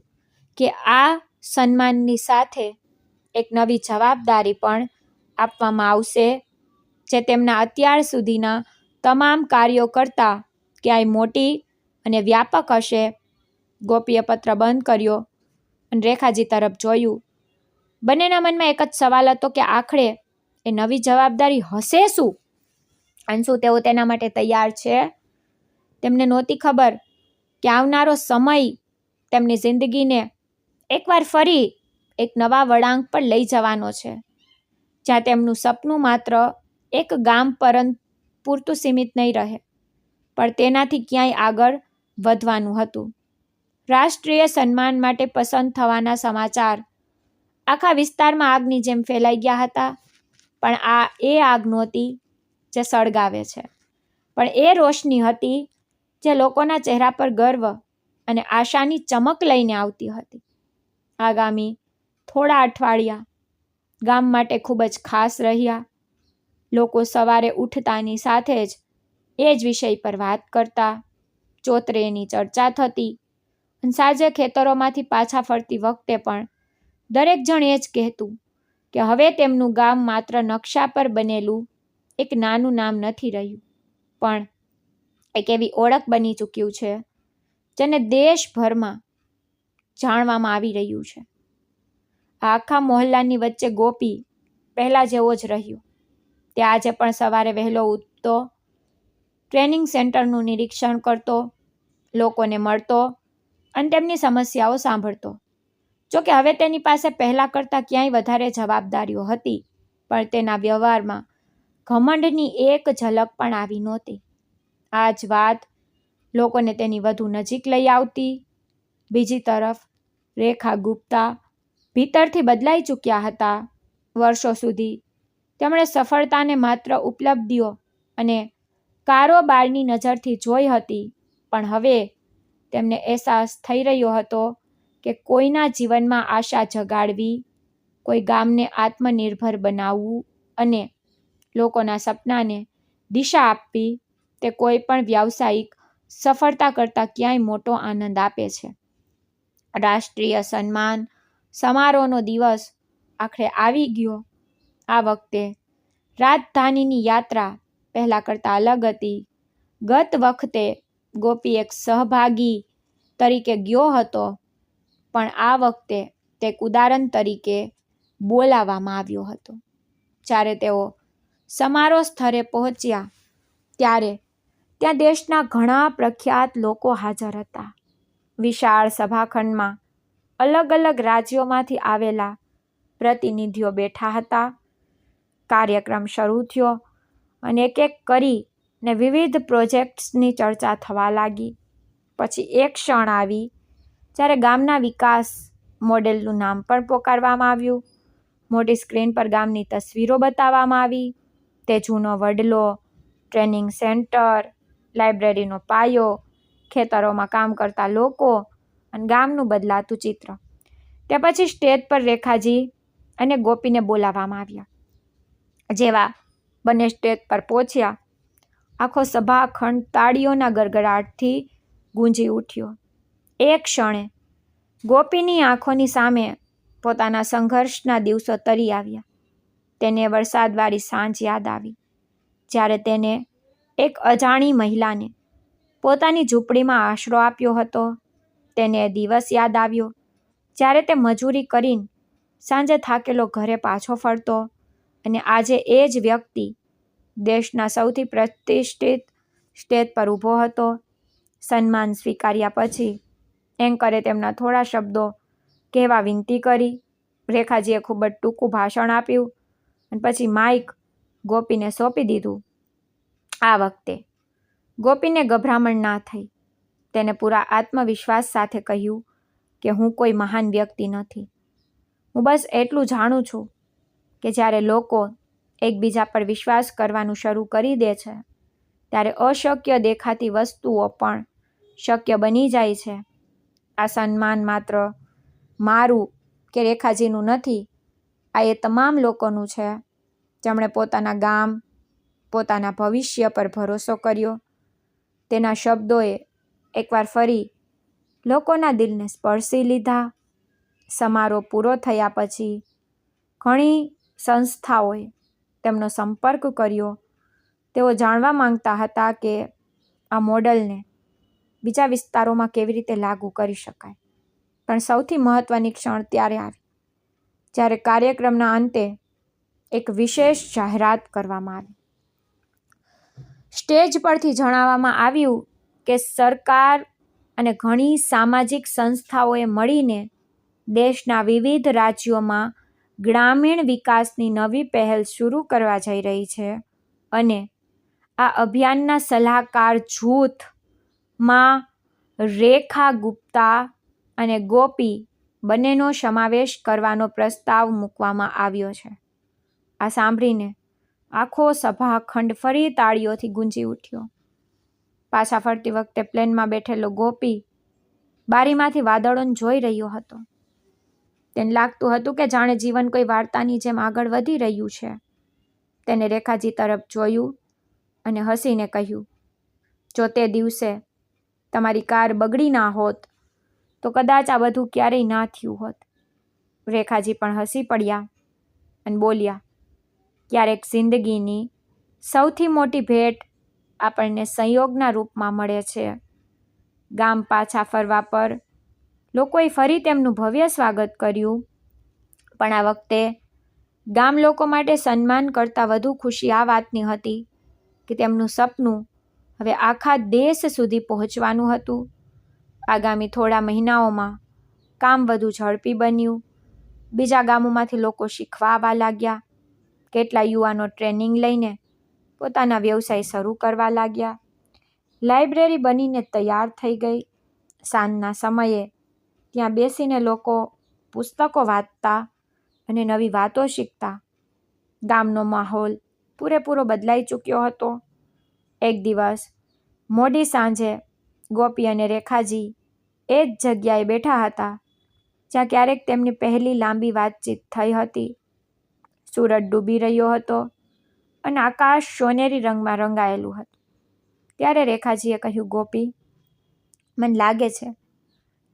કે આ સન્માનની સાથે એક નવી જવાબદારી પણ આપવામાં આવશે જે તેમના અત્યાર સુધીના તમામ કાર્યો કરતાં ક્યાંય મોટી અને વ્યાપક હશે. ગોપીએ પત્ર બંધ કર્યો અને રેખાજી તરફ જોયું. બંનેના મનમાં એક જ સવાલ હતો કે આખરે એ નવી જવાબદારી હશે શું અને શું તેઓ તેના માટે તૈયાર છે? તેમને નહોતી ખબર કે આવનારો સમય તેમની જિંદગીને એકવાર ફરી એક નવા વળાંક પર લઈ જવાનો છે, જ્યાં તેમનું સપનું માત્ર એક ગામ પૂરતું સીમિત નહીં રહે, પણ તેનાથી ક્યાંય આગળ વધવાનું હતું. રાષ્ટ્રીય સન્માન માટે પસંદ થવાના સમાચાર આખા વિસ્તારમાં આગની જેમ ફેલાઈ ગયા હતા. પણ આ એ આગ નહોતી જે સળગાવે છે, પણ એ રોશની હતી જે લોકોના ચહેરા પર ગર્વ અને આશાની ચમક લઈને આવતી હતી. આગામી થોડા અઠવાડિયા ગામ માટે ખૂબ જ ખાસ રહ્યા. લોકો સવારે ઉઠતાની સાથે જ એ જ વિષય પર વાત કરતા, ચોતરેની ચર્ચા થતી અને સાંજે ખેતરોમાંથી પાછા ફરતી વખતે પણ દરેક જણ એ જ કહેતું કે હવે તેમનું ગામ માત્ર નકશા પર બનેલું એક નાનું નામ નથી રહ્યું, પણ એક એવી ઓળખ બની ચૂક્યું છે જેને દેશભરમાં જાણવામાં આવી રહ્યું છે. આખા મોહલ્લાની વચ્ચે ગોપી પહેલા જેવો જ રહ્યો. તે આજે પણ સવારે વહેલો ઉઠતો, ટ્રેનિંગ સેન્ટરનું નિરીક્ષણ કરતો, લોકોને મળતો અને તેમની સમસ્યાઓ સાંભળતો. જોકે હવે તેની પાસે પહેલા કરતાં ક્યાંય વધારે જવાબદારીઓ હતી, પણ તેના વ્યવહારમાં ઘમંડની એક ઝલક પણ આવી નહોતી. આ જ વાત લોકોને તેની વધુ નજીક લઈ આવતી. બીજી તરફ રેખા ગુપ્તા ભીતરથી બદલાઈ ચૂક્યા હતા. વર્ષો સુધી તેમણે સફળતાને માત્ર ઉપલબ્ધિઓ અને કારોબારની નજરથી જોઈ હતી, પણ હવે તેમને અહેસાસ થઈ રહ્યો હતો કે કોઈના જીવનમાં આશા જગાડવી, કોઈ ગામને આત્મનિર્ભર બનાવવું અને લોકોના સપનાને દિશા આપવી તે કોઈ પણ વ્યાવસાયિક સફળતા કરતાં ક્યાંય મોટો આનંદ આપે છે. રાષ્ટ્રીય સન્માન સમારોહનો દિવસ આખરે આવી ગયો. આ વખતે રાજધાનીની યાત્રા પહેલાં કરતાં અલગ હતી. ગત વખતે ગોપી એક સહભાગી તરીકે ગયો હતો, પણ આ વખતે તે એક ઉદાહરણ તરીકે બોલાવવામાં આવ્યો હતો. જ્યારે તેઓ સમારોહ સ્થળે પહોંચ્યા ત્યારે ત્યાં દેશના ઘણા પ્રખ્યાત લોકો હાજર હતા. વિશાળ સભાખંડમાં અલગ અલગ રાજ્યોમાંથી આવેલા પ્રતિનિધિઓ બેઠા હતા. કાર્યક્રમ શરૂ થયો અને એક એક કરીને વિવિધ પ્રોજેક્ટ્સની ચર્ચા થવા લાગી. પછી એક ક્ષણ આવી જ્યારે ગામના વિકાસ મોડેલનું નામ પણ પોકારવામાં આવ્યું. મોટી સ્ક્રીન પર ગામની તસવીરો બતાવવામાં આવી. તે જૂનો વડલો, ટ્રેનિંગ સેન્ટર, લાઇબ્રેરીનો પાયો, ખેતરોમાં કામ કરતા લોકો અને ગામનું બદલાતું ચિત્ર. તે પછી સ્ટેજ પર રેખાજી અને ગોપીને બોલાવવામાં આવ્યા. જેવા બંને સ્ટેજ પર પહોંચ્યા, આખો સભાખંડ તાળીઓના ગડગડાટથી ગૂંજી ઉઠ્યો. એક ક્ષણે ગોપીની આંખોની સામે પોતાના સંઘર્ષના દિવસો તરી આવ્યા. તેને વરસાદવાળી સાંજ યાદ આવી, જ્યારે તેને એક અજાણી મહિલાને પોતાની ઝૂંપડીમાં આશરો આપ્યો હતો. તેને એ દિવસ યાદ આવ્યો જ્યારે તે મજૂરી કરીને સાંજે થાકેલો ઘરે પાછો ફરતો અને આજે એ જ વ્યક્તિ દેશના સૌથી પ્રતિષ્ઠિત સ્ટેજ પર ઊભો હતો. સન્માન સ્વીકાર્યા પછી એન્કરે તેમના થોડા શબ્દો કહેવા વિનંતી કરી. રેખાજીએ ખૂબ જ ટૂંકું ભાષણ આપ્યું અને પછી માઇક ગોપીને સોંપી દીધું. આ વખતે ગોપીને ગભરામણ ના થઈ. તેને પૂરા આત્મવિશ્વાસ સાથે કહ્યું કે હું કોઈ મહાન વ્યક્તિ નથી. હું બસ એટલું જાણું છું કે જ્યારે લોકો એકબીજા પર વિશ્વાસ કરવાનું શરૂ કરી દે છે, ત્યારે અશક્ય દેખાતી વસ્તુઓ પણ શક્ય બની જાય છે. આ સન્માન માત્ર મારું કે રેખાજીનું નથી, આ એ તમામ લોકોનું છે જેમણે પોતાના ગામ, પોતાના ભવિષ્ય પર ભરોસો કર્યો. તેના શબ્દોએ એકવાર ફરી લોકોના દિલને સ્પર્શી લીધા. સમારોહ પૂરો થયા પછી ઘણી સંસ્થાઓએ તેમનો સંપર્ક કર્યો. તેઓ જાણવા માંગતા હતા કે આ મોડલને બીજા વિસ્તારોમાં કેવી રીતે લાગુ કરી શકાય. પણ સૌથી મહત્ત્વની ક્ષણ ત્યારે આવી જ્યારે કાર્યક્રમના અંતે એક વિશેષ જાહેરાત કરવામાં આવી. સ્ટેજ પરથી જણાવવામાં આવ્યું કે સરકાર અને ઘણી સામાજિક સંસ્થાઓએ મળીને દેશના વિવિધ રાજ્યોમાં ગ્રામીણ વિકાસની નવી પહેલ શરૂ કરવા જઈ રહી છે અને આ અભિયાનના સલાહકાર જૂથમાં રેખા ગુપ્તા અને ગોપી બંનેનો સમાવેશ કરવાનો પ્રસ્તાવ મૂકવામાં આવ્યો છે. આ સાંભળીને આખો સભાખંડ ફરી તાળીઓથી ગુંજી ઉઠ્યો. પાછા ફરતી વખતે પ્લેનમાં બેઠેલો ગોપી બારીમાંથી વાદળોને જોઈ રહ્યો હતો. તેને લાગતું હતું કે જાણે જીવન કોઈ વાર્તાની જેમ આગળ વધી રહ્યું છે. તેને રેખાજી તરફ જોયું અને હસીને કહ્યું, જો તે દિવસે તમારી કાર બગડી ના હોત તો કદાચ આ બધું ક્યારેય ના થયું હોત. રેખાજી પણ હસી પડ્યા અને બોલ્યા, ક્યારેક જિંદગીની સૌથી મોટી ભેટ આપણને સંયોગના રૂપમાં મળે છે. ગામ પાછા ફરવા પર લોકોએ ફરી તેમનું ભવ્ય સ્વાગત કર્યું. પણ આ વખતે ગામ લોકો માટે સન્માન કરતાં વધુ ખુશી આ વાતની હતી કે તેમનું સપનું હવે આખા દેશ સુધી પહોંચવાનું હતું. આગામી થોડા મહિનાઓમાં કામ વધુ ઝડપી બન્યું. બીજા ગામોમાંથી લોકો શીખવા આવવા લાગ્યા. કેટલા યુવાનો ટ્રેનિંગ લઈને પોતાના વ્યવસાય શરૂ કરવા લાગ્યા. લાઇબ્રેરી બનીને તૈયાર થઈ ગઈ. સાંજના સમયે ત્યાં બેસીને લોકો પુસ્તકો વાંચતા અને નવી વાતો શીખતા. ગામનો માહોલ પૂરેપૂરો બદલાઈ ચૂક્યો હતો. એક દિવસ મોડી સાંજે ગોપી અને રેખાજી એ જ જગ્યાએ બેઠા હતા જ્યાં ક્યારેક તેમની પહેલી લાંબી વાતચીત થઈ હતી. સૂરજ ડૂબી રહ્યો હતો અને આકાશ સોનેરી રંગમાં રંગાયેલું હતું. ત્યારે રેખાજીએ કહ્યું, ગોપી, મને લાગે છે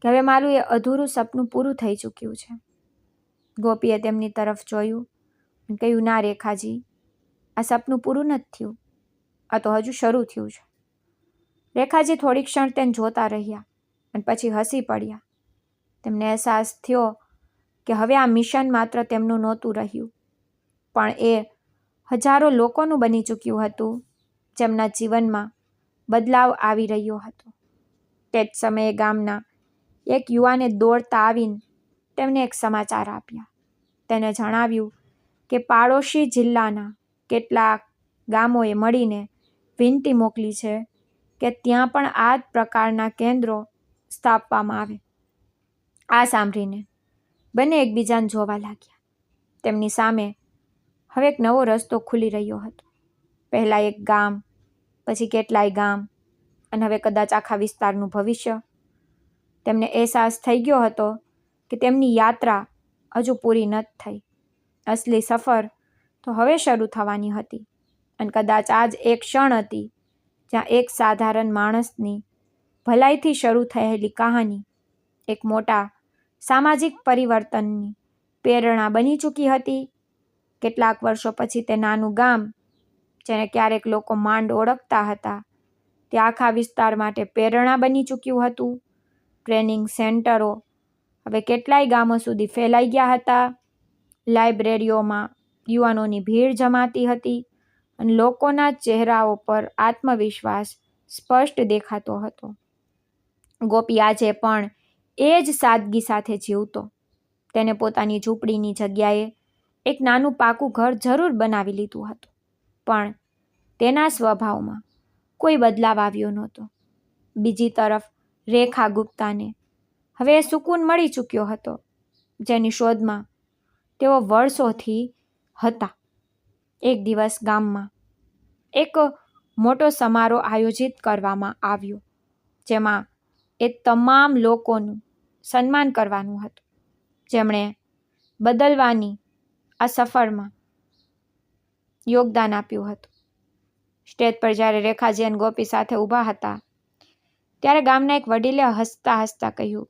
કે હવે મારું એ અધૂરું સપનું પૂરું થઈ ચૂક્યું છે. ગોપીએ તેમની તરફ જોયું અને કહ્યું, ના રેખાજી, આ સપનું પૂરું નથી થયું, આ તો હજુ શરૂ થયું છે. રેખાજી થોડી ક્ષણ તેને જોતા રહ્યા અને પછી હસી પડ્યા. તેમને અહેસાસ થયો કે હવે આ મિશન માત્ર તેમનું નહોતું રહ્યું, પણ એ હજારો લોકોનું બની ચૂક્યું હતું જેમના જીવનમાં બદલાવ આવી રહ્યો હતો. તે જ સમયે ગામના એક યુવાને દોડતા આવીને તેમને એક સમાચાર આપ્યા. તેને જણાવ્યું કે પાડોશી જિલ્લાના કેટલાક ગામોએ મળીને વિનંતી મોકલી છે કે ત્યાં પણ આ જ પ્રકારના કેન્દ્રો સ્થાપવામાં આવે. આ સાંભળીને બંને એકબીજાને જોવા લાગ્યા. તેમની સામે હવે એક નવો રસ્તો ખુલી રહ્યો હતો. પહેલાં એક ગામ, પછી કેટલાય ગામ અને હવે કદાચ આખા વિસ્તારનું ભવિષ્ય. તેમને અહેસાસ થઈ ગયો હતો કે તેમની યાત્રા હજુ પૂરી નથી થઈ. અસલી સફર તો હવે શરૂ થવાની હતી અને કદાચ આ જ એક ક્ષણ હતી જ્યાં એક સાધારણ માણસની ભલાઈથી શરૂ થયેલી કહાની એક મોટા સામાજિક પરિવર્તનની પ્રેરણા બની ચૂકી હતી. કેટલાક વર્ષો પછી તે નાનું ગામ, જેને ક્યારેક લોકો માંડ ઓળખતા હતા, તે આખા વિસ્તાર માટે પ્રેરણા બની ચૂક્યું હતું. ટ્રેનિંગ સેન્ટરો હવે કેટલાય ગામો સુધી ફેલાઈ ગયા હતા. લાઇબ્રેરીઓમાં યુવાનોની ભીડ જમાતી હતી અને લોકોના ચહેરાઓ પર આત્મવિશ્વાસ સ્પષ્ટ દેખાતો હતો. ગોપી આજે પણ એ જ સાદગી સાથે જીવતો. તેને પોતાની ઝૂંપડીની જગ્યાએ એક નાનું પાકું ઘર જરૂર બનાવી લીધું હતું, પણ તેના સ્વભાવમાં કોઈ બદલાવ આવ્યો નહોતો. બીજી તરફ રેખા ગુપ્તાને હવે સુકૂન મળી ચૂક્યો હતો, જેની શોધમાં તેઓ વર્ષોથી હતા. એક દિવસ ગામમાં એક મોટો સમારોહ આયોજિત કરવામાં આવ્યો, જેમાં એ તમામ લોકોનું સન્માન કરવાનું હતું, જેમણે બદલવાની આ સફરમાં યોગદાન આપ્યું હતું. સ્ટેજ પર જ્યારે રેખાજી અને ગોપી સાથે ઊભા હતા, ત્યારે ગામના એક વડીલે હસતા હસતા કહ્યું,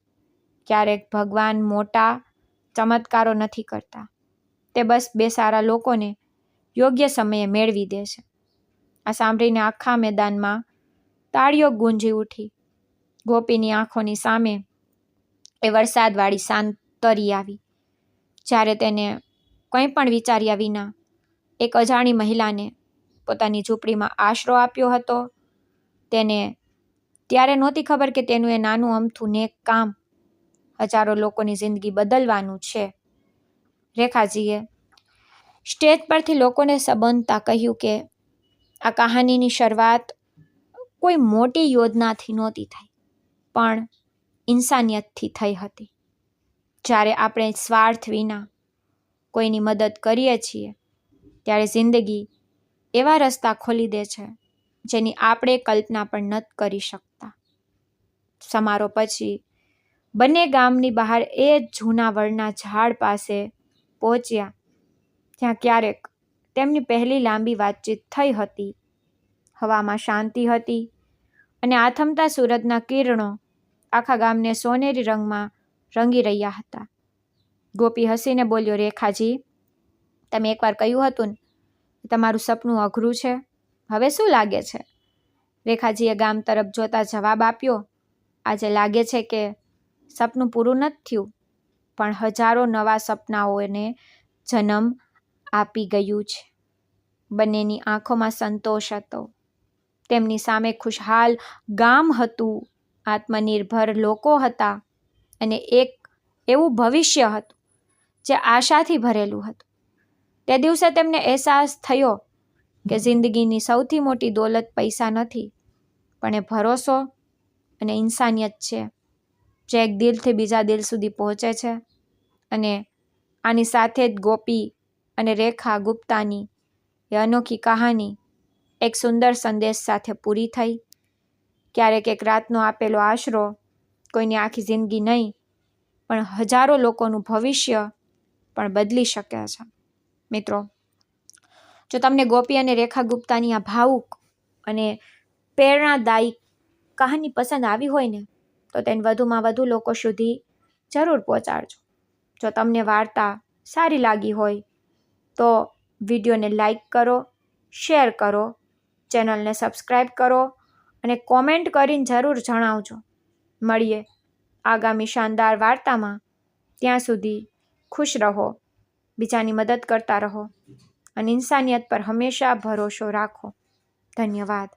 ક્યારેક ભગવાન મોટા ચમત્કારો નથી કરતા, તે બસ બે સારા લોકોને યોગ્ય સમયે મેળવી દે છે. આ સાંભળીને આખા મેદાનમાં તાળીઓ ગુંજી ઉઠી. ગોપીની આંખોની સામે એ વરસાદવાળી શાંતરી આવી, જ્યારે તેને કંઈ પણ વિચાર્યા વિના એક અજાણી મહિલાને પોતાની ઝૂંપડીમાં આશરો આપ્યો હતો. તેને ત્યારે નહોતી ખબર કે તેનું એ નાનું અમથું નેક કામ હજારો લોકોની જિંદગી બદલવાનું છે. રેખાજીએ સ્ટેજ પરથી લોકોને સંબોધતા કહ્યું કે આ કહાનીની શરૂઆત કોઈ મોટી યોજનાથી નહોતી થઈ, પણ ઇન્સાનિયતથી થઈ હતી. જ્યારે આપણે સ્વાર્થ વિના કોઈની મદદ કરીએ છીએ, ત્યારે જિંદગી એવા રસ્તા ખોલી દે છે જેની આપણે કલ્પના પણ નથી કરી શકતા. સમારોહ પછી બંને ગામની બહાર એ જૂના વડના ઝાડ પાસે પહોંચ્યા, જ્યાં ક્યારેક તેમની પહેલી લાંબી વાતચીત થઈ હતી. હવામાં શાંતિ હતી અને આથમતા સૂરજના કિરણો આખા ગામને સોનેરી રંગમાં રંગી રહ્યા હતા. ગોપી હસીને બોલ્યો, રેખાજી, તમે એકવાર કહ્યું હતું ને તમારું સપનું અઘરું છે, હવે શું લાગે છે? રેખાજીએ ગામ તરફ જોતા જવાબ આપ્યો, આજે લાગે છે કે સપનું પૂરું નથી થયું, પણ હજારો નવા સપનાઓને જન્મ આપી ગયું છે. બંનેની આંખોમાં સંતોષ હતો. તેમની સામે ખુશહાલ ગામ હતું, આત્મનિર્ભર લોકો હતા અને એક એવું ભવિષ્ય હતું જે આશાથી ભરેલું હતું. તે દિવસે તેમને અહેસાસ થયો કે જિંદગીની સૌથી મોટી દોલત પૈસા નથી, પણ એ ભરોસો અને ઇન્સાનિયત છે, જે એક દિલથી બીજા દિલ સુધી પહોંચે છે. અને આની સાથે જ ગોપી અને રેખા ગુપ્તાની એ અનોખી કહાની એક સુંદર સંદેશ સાથે પૂરી થઈ. ક્યારેક એક રાતનો આપેલો આશરો કોઈની આખી જિંદગી નહીં, પણ હજારો લોકોનું ભવિષ્ય પણ બદલી શકે છે. મિત્રો, જો તમને ગોપી અને રેખા ગુપ્તાની આ ભાવુક અને પ્રેરણાદાયી કહાની પસંદ આવી હોય ને, તો તેને વધુમાં વધુ લોકો સુધી જરૂર પહોંચાડજો. જો તમને વાર્તા સારી લાગી હોય તો વિડીયોને લાઈક કરો, શેર કરો, ચેનલને સબસ્ક્રાઈબ કરો અને કોમેન્ટ કરીને જરૂર જણાવજો. મળીએ આગામી શાનદાર વાર્તામાં. ત્યાં સુધી ખુશ રહો, બીજાની મદદ કરતા રહો અને ઇન્સાનિયત પર હંમેશા ભરોસો રાખો. ધન્યવાદ.